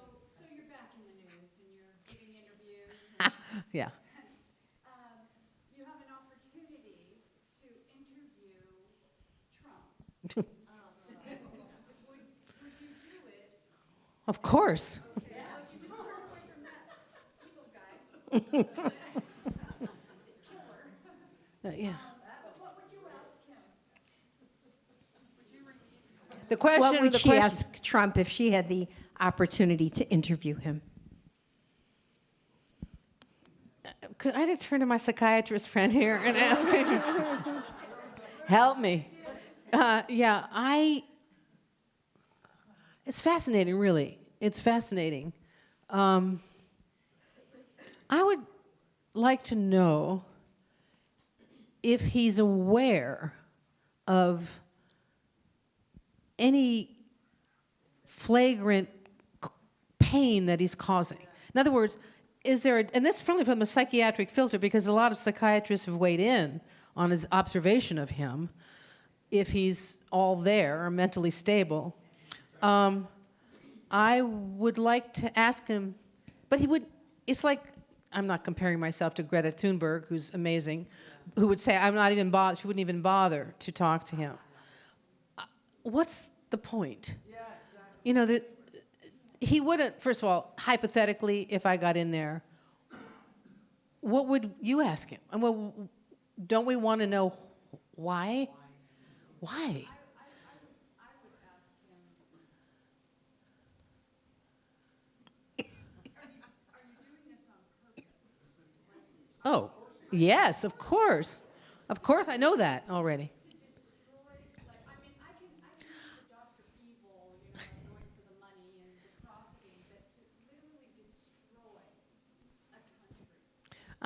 you're back in the news and you're giving interviews. Yeah. You have an opportunity to interview Trump. Would you do it? Of course. Okay. You just turn away from that evil guy. Killer. Yeah. What would you ask him? The question. What would she ask Trump if she had the opportunity to interview him? Could I turn to my psychiatrist friend here and ask him? Help me. It's fascinating, really. It's fascinating. I would like to know if he's aware of any flagrant pain that he's causing. In other words, is there, and this is really from a psychiatric filter because a lot of psychiatrists have weighed in on his observation of him, if he's all there or mentally stable. I would like to ask him, but it's like, I'm not comparing myself to Greta Thunberg, who's amazing, who would say, she wouldn't even bother to talk to him. What's the point? Yeah, exactly. You know, he wouldn't, first of all, hypothetically, if I got in there, what would you ask him? Well, don't we want to know why? Why? Oh, yes, of course. Of course, I know that already.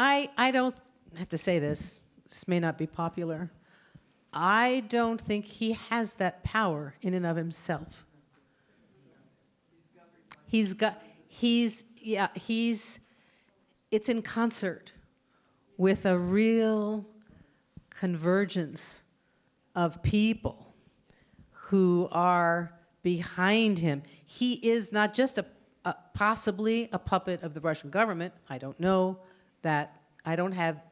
I don't have to say this. This may not be popular. I don't think he has that power in and of himself. It's in concert with a real convergence of people who are behind him. He is not just possibly a puppet of the Russian government. I don't know that. I don't have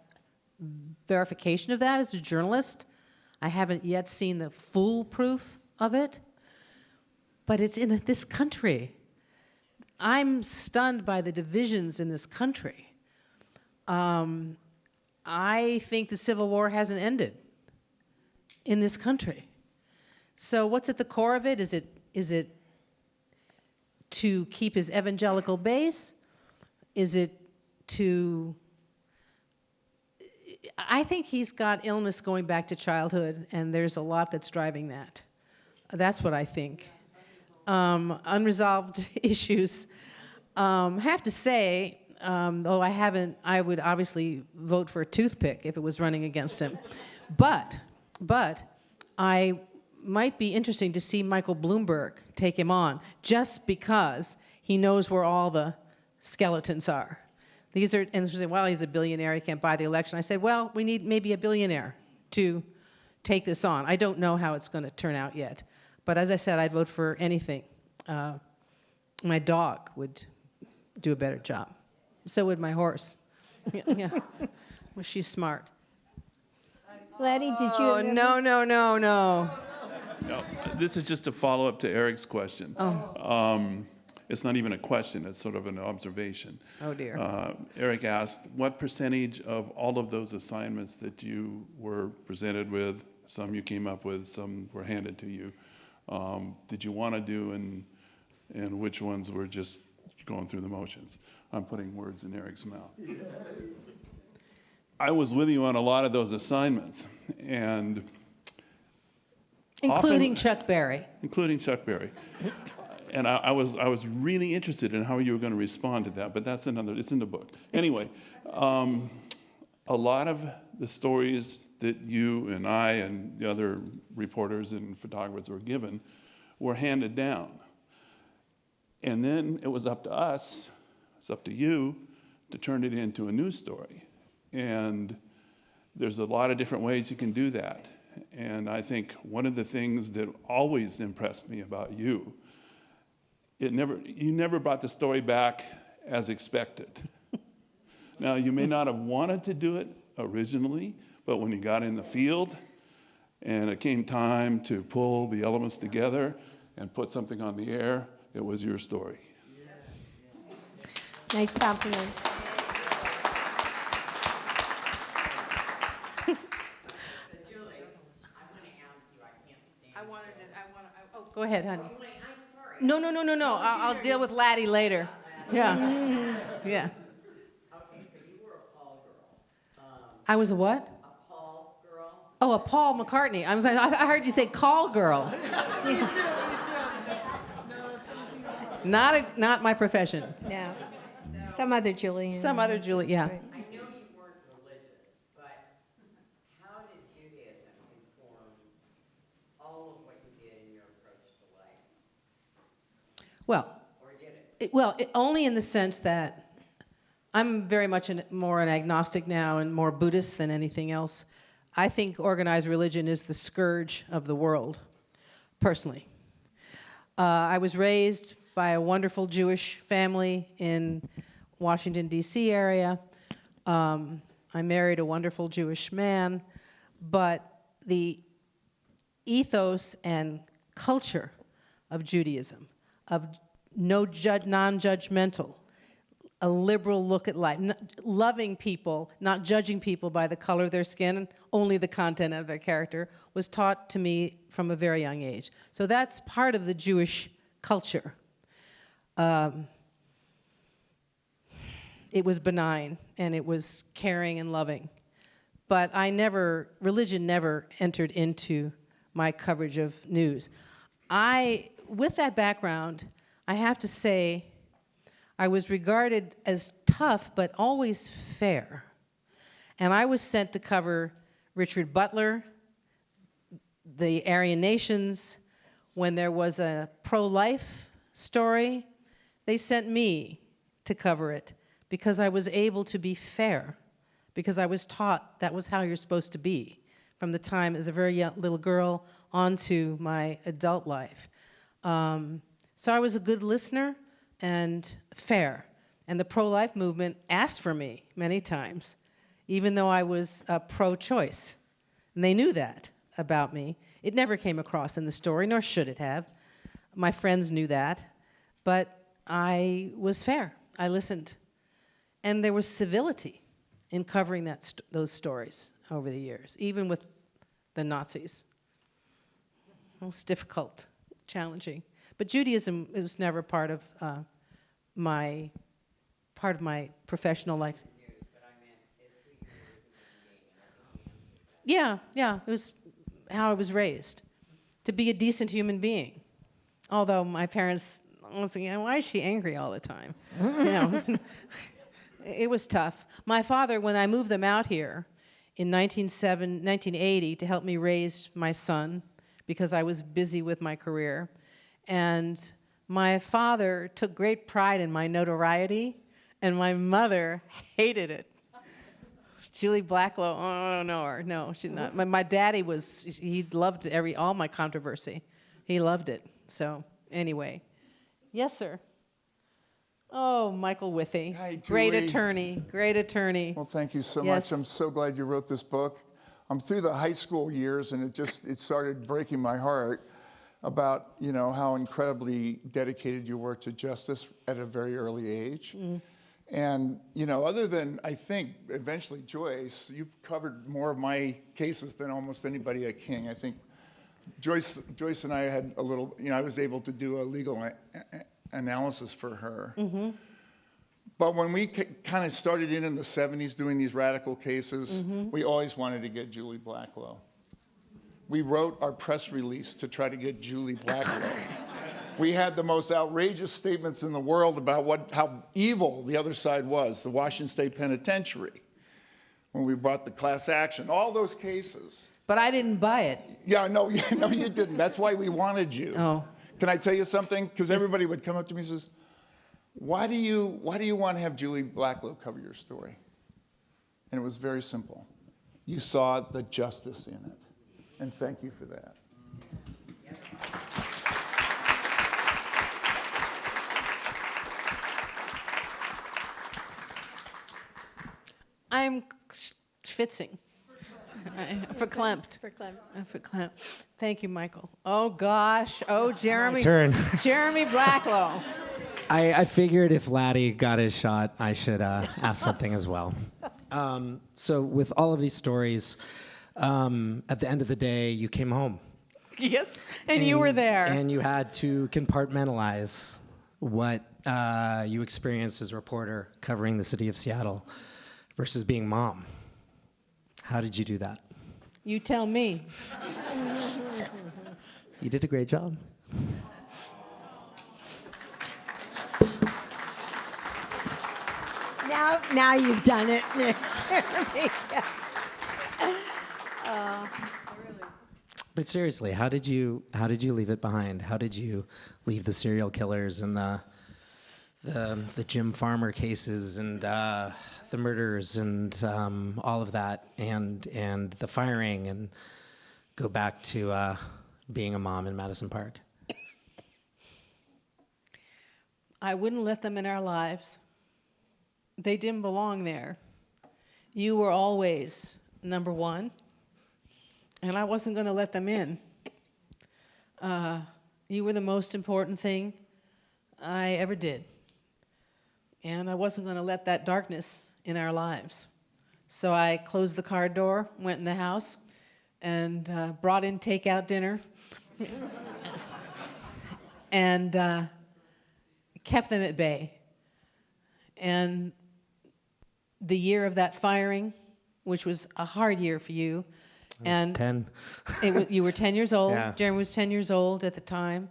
verification of that as a journalist. I haven't yet seen the full proof of it. But it's in this country. I'm stunned by the divisions in this country. I think the Civil War hasn't ended in this country. So what's at the core of it? Is it to keep his evangelical base? Is it to... I think he's got illness going back to childhood, and there's a lot that's driving that. That's what I think. Unresolved issues. Have to say, though I haven't, I would obviously vote for a toothpick if it was running against him. But I might be interesting to see Michael Bloomberg take him on, just because he knows where all the skeletons are. These are, and they say, well, he's a billionaire, he can't buy the election. I said, well, we need maybe a billionaire to take this on. I don't know how it's going to turn out yet. But as I said, I'd vote for anything. My dog would do a better job. So would my horse. Yeah. Well, she's smart. Letty, did you? Oh, no. No, this is just a follow-up to Eric's question. It's not even a question, it's sort of an observation. Oh, dear. Eric asked, what percentage of all of those assignments that you were presented with, some you came up with, some were handed to you, did you want to do, and which ones were just going through the motions? I'm putting words in Eric's mouth. I was with you on a lot of those assignments, and Including often, Chuck Berry. Including Chuck Berry. And I was really interested in how you were going to respond to that, but that's another, it's in the book. Anyway, a lot of the stories that you and I and the other reporters and photographers were given were handed down. And then it was up to us, it's up to you, to turn it into a news story. And there's a lot of different ways you can do that. And I think one of the things that always impressed me about you, you never brought the story back as expected. Now, you may not have wanted to do it originally, but when you got in the field and it came time to pull the elements together and put something on the air, it was your story. Nice compliment. Go ahead, honey. No. I'll deal with Laddie later. Yeah. Yeah. Okay, so you were a Paul girl. I was a what? A Paul girl. Oh, a Paul McCartney. I heard you say call girl. Not my profession. No. Some other Julie. Some other Julie, yeah. Right. I know you weren't religious, but how did Judaism inform all of what you did in your approach to life? Well, Or did it? Only in the sense that I'm very much more an agnostic now and more Buddhist than anything else. I think organized religion is the scourge of the world, personally. I was raised by a wonderful Jewish family in Washington, D.C. area. I married a wonderful Jewish man, but the ethos and culture of Judaism, of non-judgmental, a liberal look at life, loving people, not judging people by the color of their skin, only the content of their character, was taught to me from a very young age. So that's part of the Jewish culture. It was benign, and it was caring and loving. But religion never entered into my coverage of news. With that background, I have to say, I was regarded as tough, but always fair. And I was sent to cover Richard Butler, the Aryan nations. When there was a pro-life story, they sent me to cover it because I was able to be fair, because I was taught that was how you're supposed to be from the time as a very young little girl onto my adult life. So I was a good listener and fair. And the pro-life movement asked for me many times, even though I was pro-choice. And they knew that about me. It never came across in the story, nor should it have. My friends knew that. But I was fair. I listened. And there was civility in covering those stories over the years, even with the Nazis. Most difficult, challenging. But Judaism was never part of my professional life. Yeah, it was how I was raised, to be a decent human being. Although my parents I was thinking, why is she angry all the time? You know, it was tough. My father, when I moved them out here in 1980 to help me raise my son, because I was busy with my career, and my father took great pride in my notoriety, and my mother hated it. Julie Blacklow, oh, I don't know her. No, she's not. My daddy he loved all my controversy. He loved it. So anyway, yes, sir. Oh, Michael Withy, Hi, great Julie. attorney, great attorney. Well, thank you so Yes. much. I'm so glad you wrote this book. I'm through the high school years, and it started breaking my heart about, you know, how incredibly dedicated you were to justice at a very early age. And, you know, other than, I think, eventually Joyce, you've covered more of my cases than almost anybody at King. I think Joyce and I had a little, you know, I was able to do a legal analysis for her. But when we kind of started in the 70s doing these radical cases, we always wanted to get Julie Blacklow. We wrote our press release to try to get Julie Blacklow. We had the most outrageous statements in the world about how evil the other side was, the Washington State Penitentiary, when we brought the class action, all those cases. But I didn't buy it. Yeah, no, you didn't. That's why we wanted you. Oh. Can I tell you something? Because everybody would come up to me and says, why do you want to have Julie Blacklow cover your story? And it was very simple. You saw the justice in it. And thank you for that. I'm schwitzing. Verklempt. Verklempt. Thank you, Michael. Oh, gosh. Oh, Jeremy. turn. Jeremy Blacklow. I figured if Laddie got his shot, I should ask something as well. So with all of these stories, at the end of the day, you came home. Yes, and you were there. And you had to compartmentalize what you experienced as a reporter covering the city of Seattle versus being mom. How did you do that? You tell me. You did a great job. Now you've done it, Jeremy. But seriously, how did you leave it behind? How did you leave the serial killers and the Jim Farmer cases and the murders and all of that and the firing and go back to being a mom in Madison Park? I wouldn't let them in our lives. They didn't belong there. You were always number one, and I wasn't going to let them in. You were the most important thing I ever did, and I wasn't going to let that darkness in our lives. So I closed the car door, went in the house, and brought in takeout dinner, and kept them at bay. And the year of that firing, which was a hard year for you, I was 10. You were 10 years old. Yeah. Jeremy was 10 years old at the time.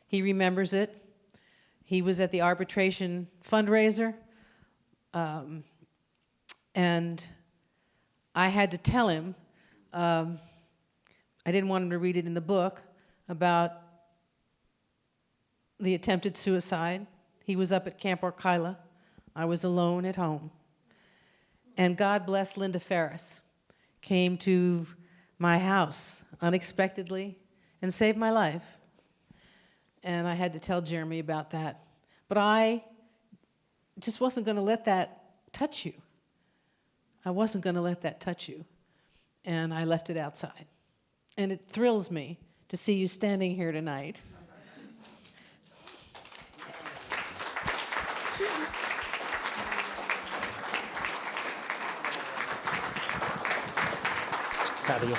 He remembers it. He was at the arbitration fundraiser. And I had to tell him, I didn't want him to read it in the book, about the attempted suicide. He was up at Camp Orkila. I was alone at home. And God bless Linda Ferris, came to my house unexpectedly and saved my life. And I had to tell Jeremy about that. But I just wasn't going to let that touch you. I wasn't going to let that touch you. And I left it outside. And it thrills me to see you standing here tonight. Proud of you.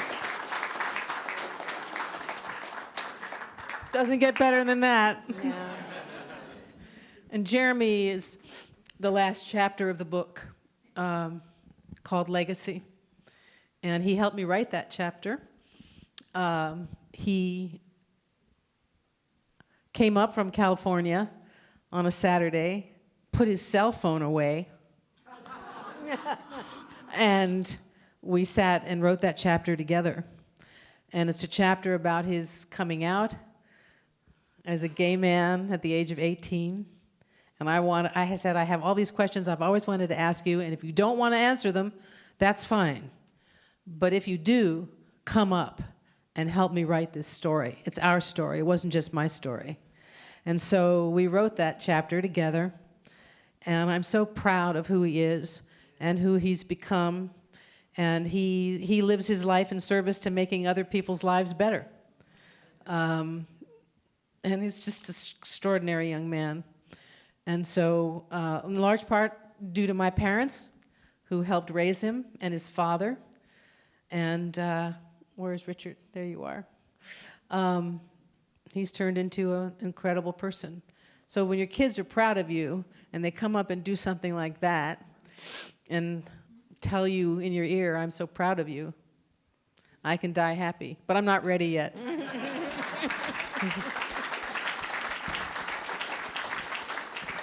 Doesn't get better than that. Yeah. And Jeremy is the last chapter of the book called Legacy. And he helped me write that chapter. He came up from California on a Saturday, put his cell phone away, and we sat and wrote that chapter together. And it's a chapter about his coming out as a gay man at the age of 18. And I said, I have all these questions I've always wanted to ask you, and if you don't want to answer them, that's fine. But if you do, come up and help me write this story. It's our story. It wasn't just my story. And so we wrote that chapter together, and I'm so proud of who he is and who he's become. And he lives his life in service to making other people's lives better. And he's just an extraordinary young man. And so, in large part, due to my parents, who helped raise him, and his father. And where's Richard? There you are. He's turned into an incredible person. So when your kids are proud of you, and they come up and do something like that, and tell you in your ear, I'm so proud of you, I can die happy. But I'm not ready yet.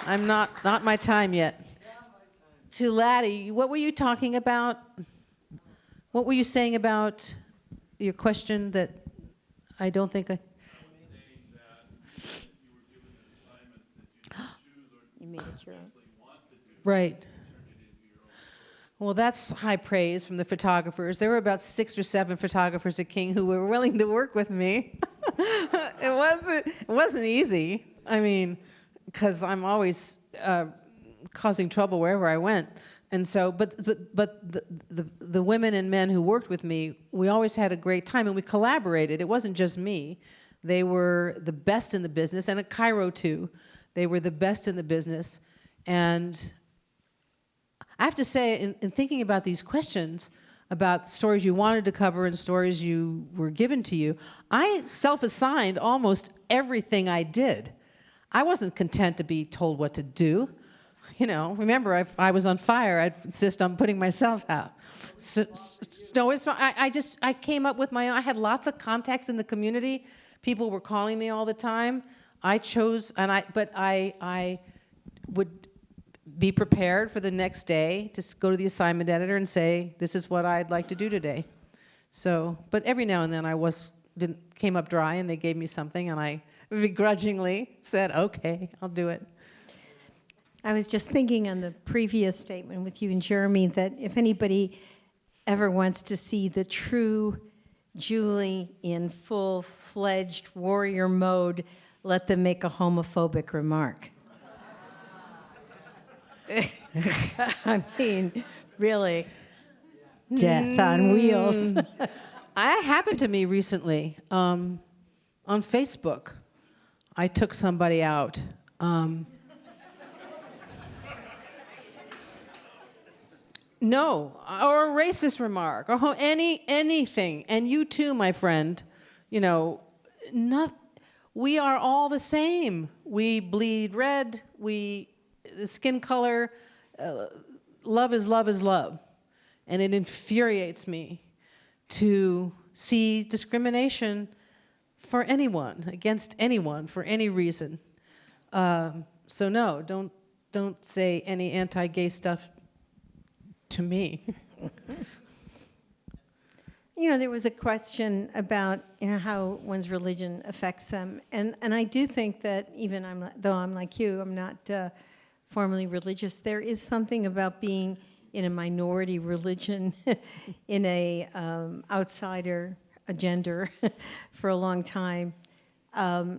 I'm not my time yet. To Laddie, what were you talking about? What were you saying about your question that I don't think I... You made it your own. Right. Well, that's high praise from the photographers. There were about 6 or 7 photographers at King who were willing to work with me. It wasn't easy. I mean, because I'm always causing trouble wherever I went. And so, but the women and men who worked with me, we always had a great time, and we collaborated. It wasn't just me. They were the best in the business, and at Cairo too. They were the best in the business. And I have to say, in thinking about these questions, about stories you wanted to cover and stories you were given to you, I self-assigned almost everything I did. I wasn't content to be told what to do. You know, remember, if I was on fire, I'd insist on putting myself out. So it's fine. I came up with my own. I had lots of contacts in the community. People were calling me all the time. I chose, but I would be prepared for the next day to go to the assignment editor and say, this is what I'd like to do today. So, but every now and then came up dry, and they gave me something, and I begrudgingly said, okay, I'll do it. I was just thinking on the previous statement with you and Jeremy that if anybody ever wants to see the true Julie in full-fledged warrior mode, let them make a homophobic remark. I mean, really, death on wheels. That happened to me recently on Facebook. I took somebody out. No, or a racist remark, or anything. And you too, my friend. You know, we are all the same. We bleed red. The skin color. Love is love is love. And it infuriates me to see discrimination for anyone, against anyone, for any reason. So no, don't say any anti-gay stuff to me. You know, there was a question about, you know, how one's religion affects them. And I do think that even though I'm like you, I'm not formally religious, there is something about being in a minority religion, in a outsider agenda for a long time. I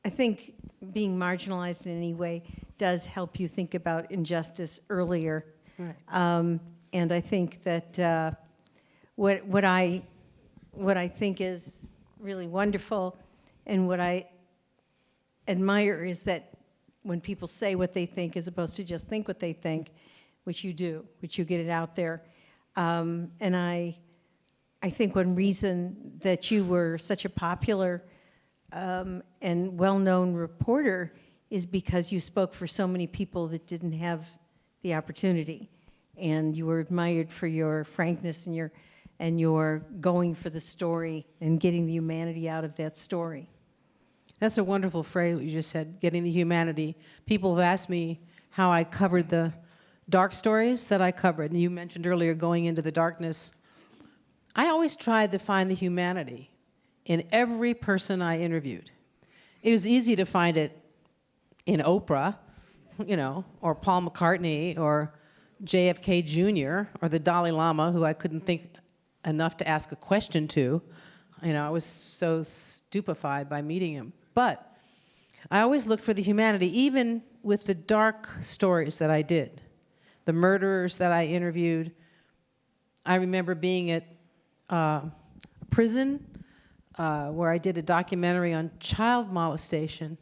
think being marginalized in any way does help you think about injustice earlier. Right. And I think that what I think is really wonderful and what I admire is that when people say what they think as opposed to just think what they think, which you do, which you get it out there. And I think one reason that you were such a popular and well-known reporter is because you spoke for so many people that didn't have the opportunity, and you were admired for your frankness and your going for the story and getting the humanity out of that story. That's a wonderful phrase you just said, getting the humanity. People have asked me how I covered the dark stories that I covered, and you mentioned earlier going into the darkness. I always tried to find the humanity in every person I interviewed. It was easy to find it in Oprah, you know, or Paul McCartney, or JFK Jr., or the Dalai Lama, who I couldn't think enough to ask a question to. You know, I was so stupefied by meeting him. But I always looked for the humanity, even with the dark stories that I did. The murderers that I interviewed. I remember being at a prison where I did a documentary on child molestation.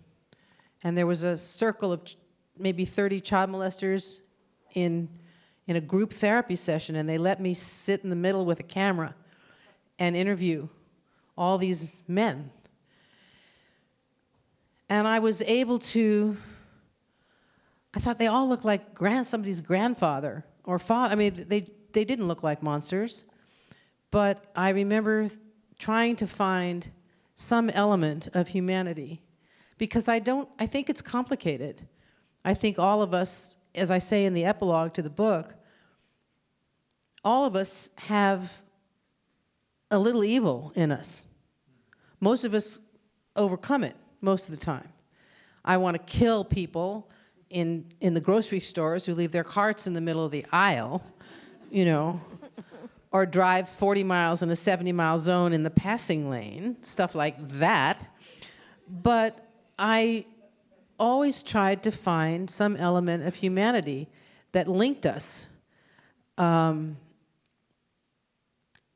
And there was a circle of maybe 30 child molesters in a group therapy session, and they let me sit in the middle with a camera and interview all these men. And I was able to, I thought they all looked like somebody's grandfather or father. I mean, they didn't look like monsters. But I remember trying to find some element of humanity, because I think it's complicated. I think all of us, as I say in the epilogue to the book, all of us have a little evil in us. Most of us overcome it most of the time. I want to kill people in the grocery stores who leave their carts in the middle of the aisle, you know, or drive 40 miles in a 70-mile zone in the passing lane, stuff like that. But I always tried to find some element of humanity that linked us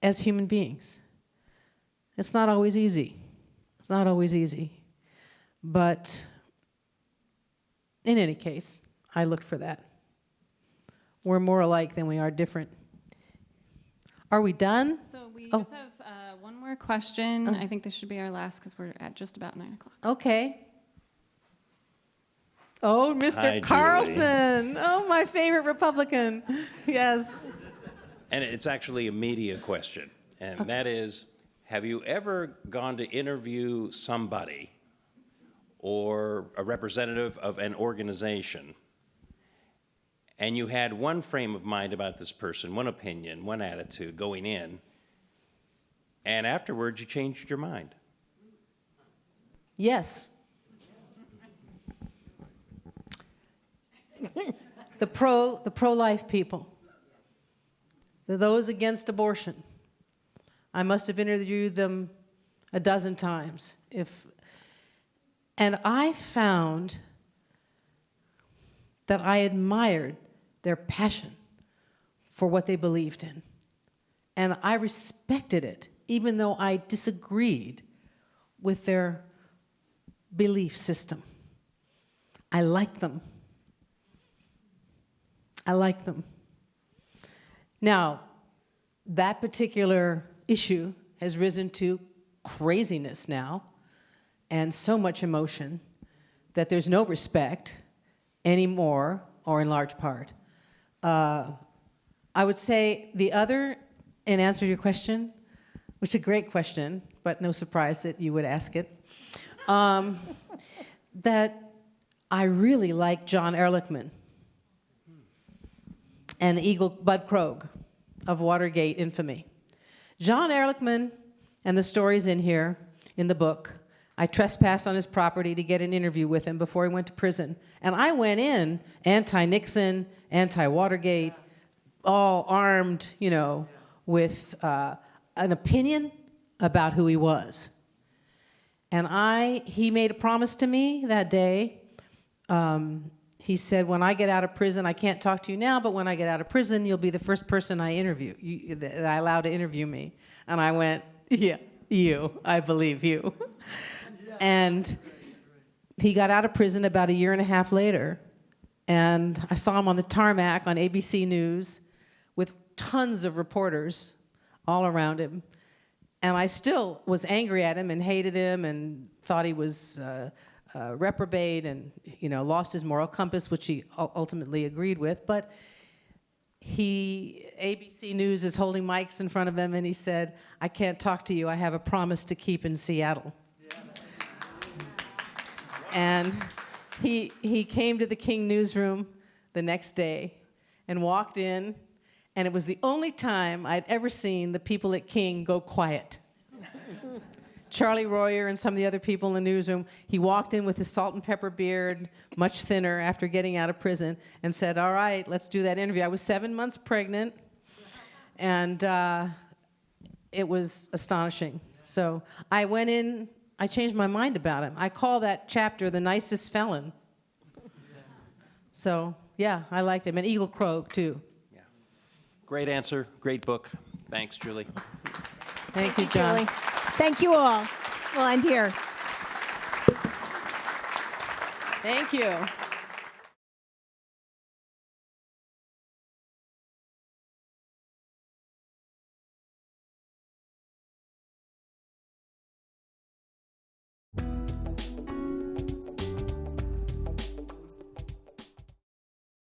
as human beings. It's not always easy. It's not always easy. But in any case, I looked for that. We're more alike than we are different. Are we done? So we just have one more question. I think this should be our last because we're at just about 9 o'clock. Okay. Oh, Mr. Hi, Carlson. Oh, my favorite Republican. Yes. And it's actually a media question, and that is, have you ever gone to interview somebody or a representative of an organization, and you had one frame of mind about this person, one opinion, one attitude going in, and afterwards you changed your mind? Yes. The pro-life people. Those against abortion. I must have interviewed them a dozen times. And I found that I admired their passion for what they believed in. And I respected it, even though I disagreed with their belief system. I liked them. I liked them. Now, that particular issue has risen to craziness now, and so much emotion that there's no respect anymore, or in large part. I would say the other, in answer to your question, which is a great question, but no surprise that you would ask it, that I really like John Ehrlichman and Eagle Bud Krogh of Watergate infamy. John Ehrlichman, and the story's in here in the book. I trespassed on his property to get an interview with him before he went to prison. And I went in anti-Nixon, anti-Watergate, all armed, you know, with an opinion about who he was. And he made a promise to me that day. He said, when I get out of prison, I can't talk to you now, but when I get out of prison, you'll be the first person I interview, that I allow to interview me. And I went, yeah, you, I believe you. And he got out of prison about 1.5 years later, and I saw him on the tarmac on ABC News with tons of reporters all around him. And I still was angry at him and hated him and thought he was reprobate and, you know, lost his moral compass, which he ultimately agreed with. But ABC News is holding mics in front of him, and he said, I can't talk to you. I have a promise to keep in Seattle. And he came to the King newsroom the next day and walked in, and it was the only time I'd ever seen the people at King go quiet. Charlie Royer and some of the other people in the newsroom, he walked in with his salt and pepper beard, much thinner after getting out of prison, and said, all right, let's do that interview. I was 7 months pregnant, and it was astonishing. So I went in, I changed my mind about him. I call that chapter the nicest felon. So, yeah, I liked him. And Eagle Crow, too. Yeah. Great answer, great book. Thanks, Julie. Thank you, John. Julie. Thank you all. We'll end here. Thank you.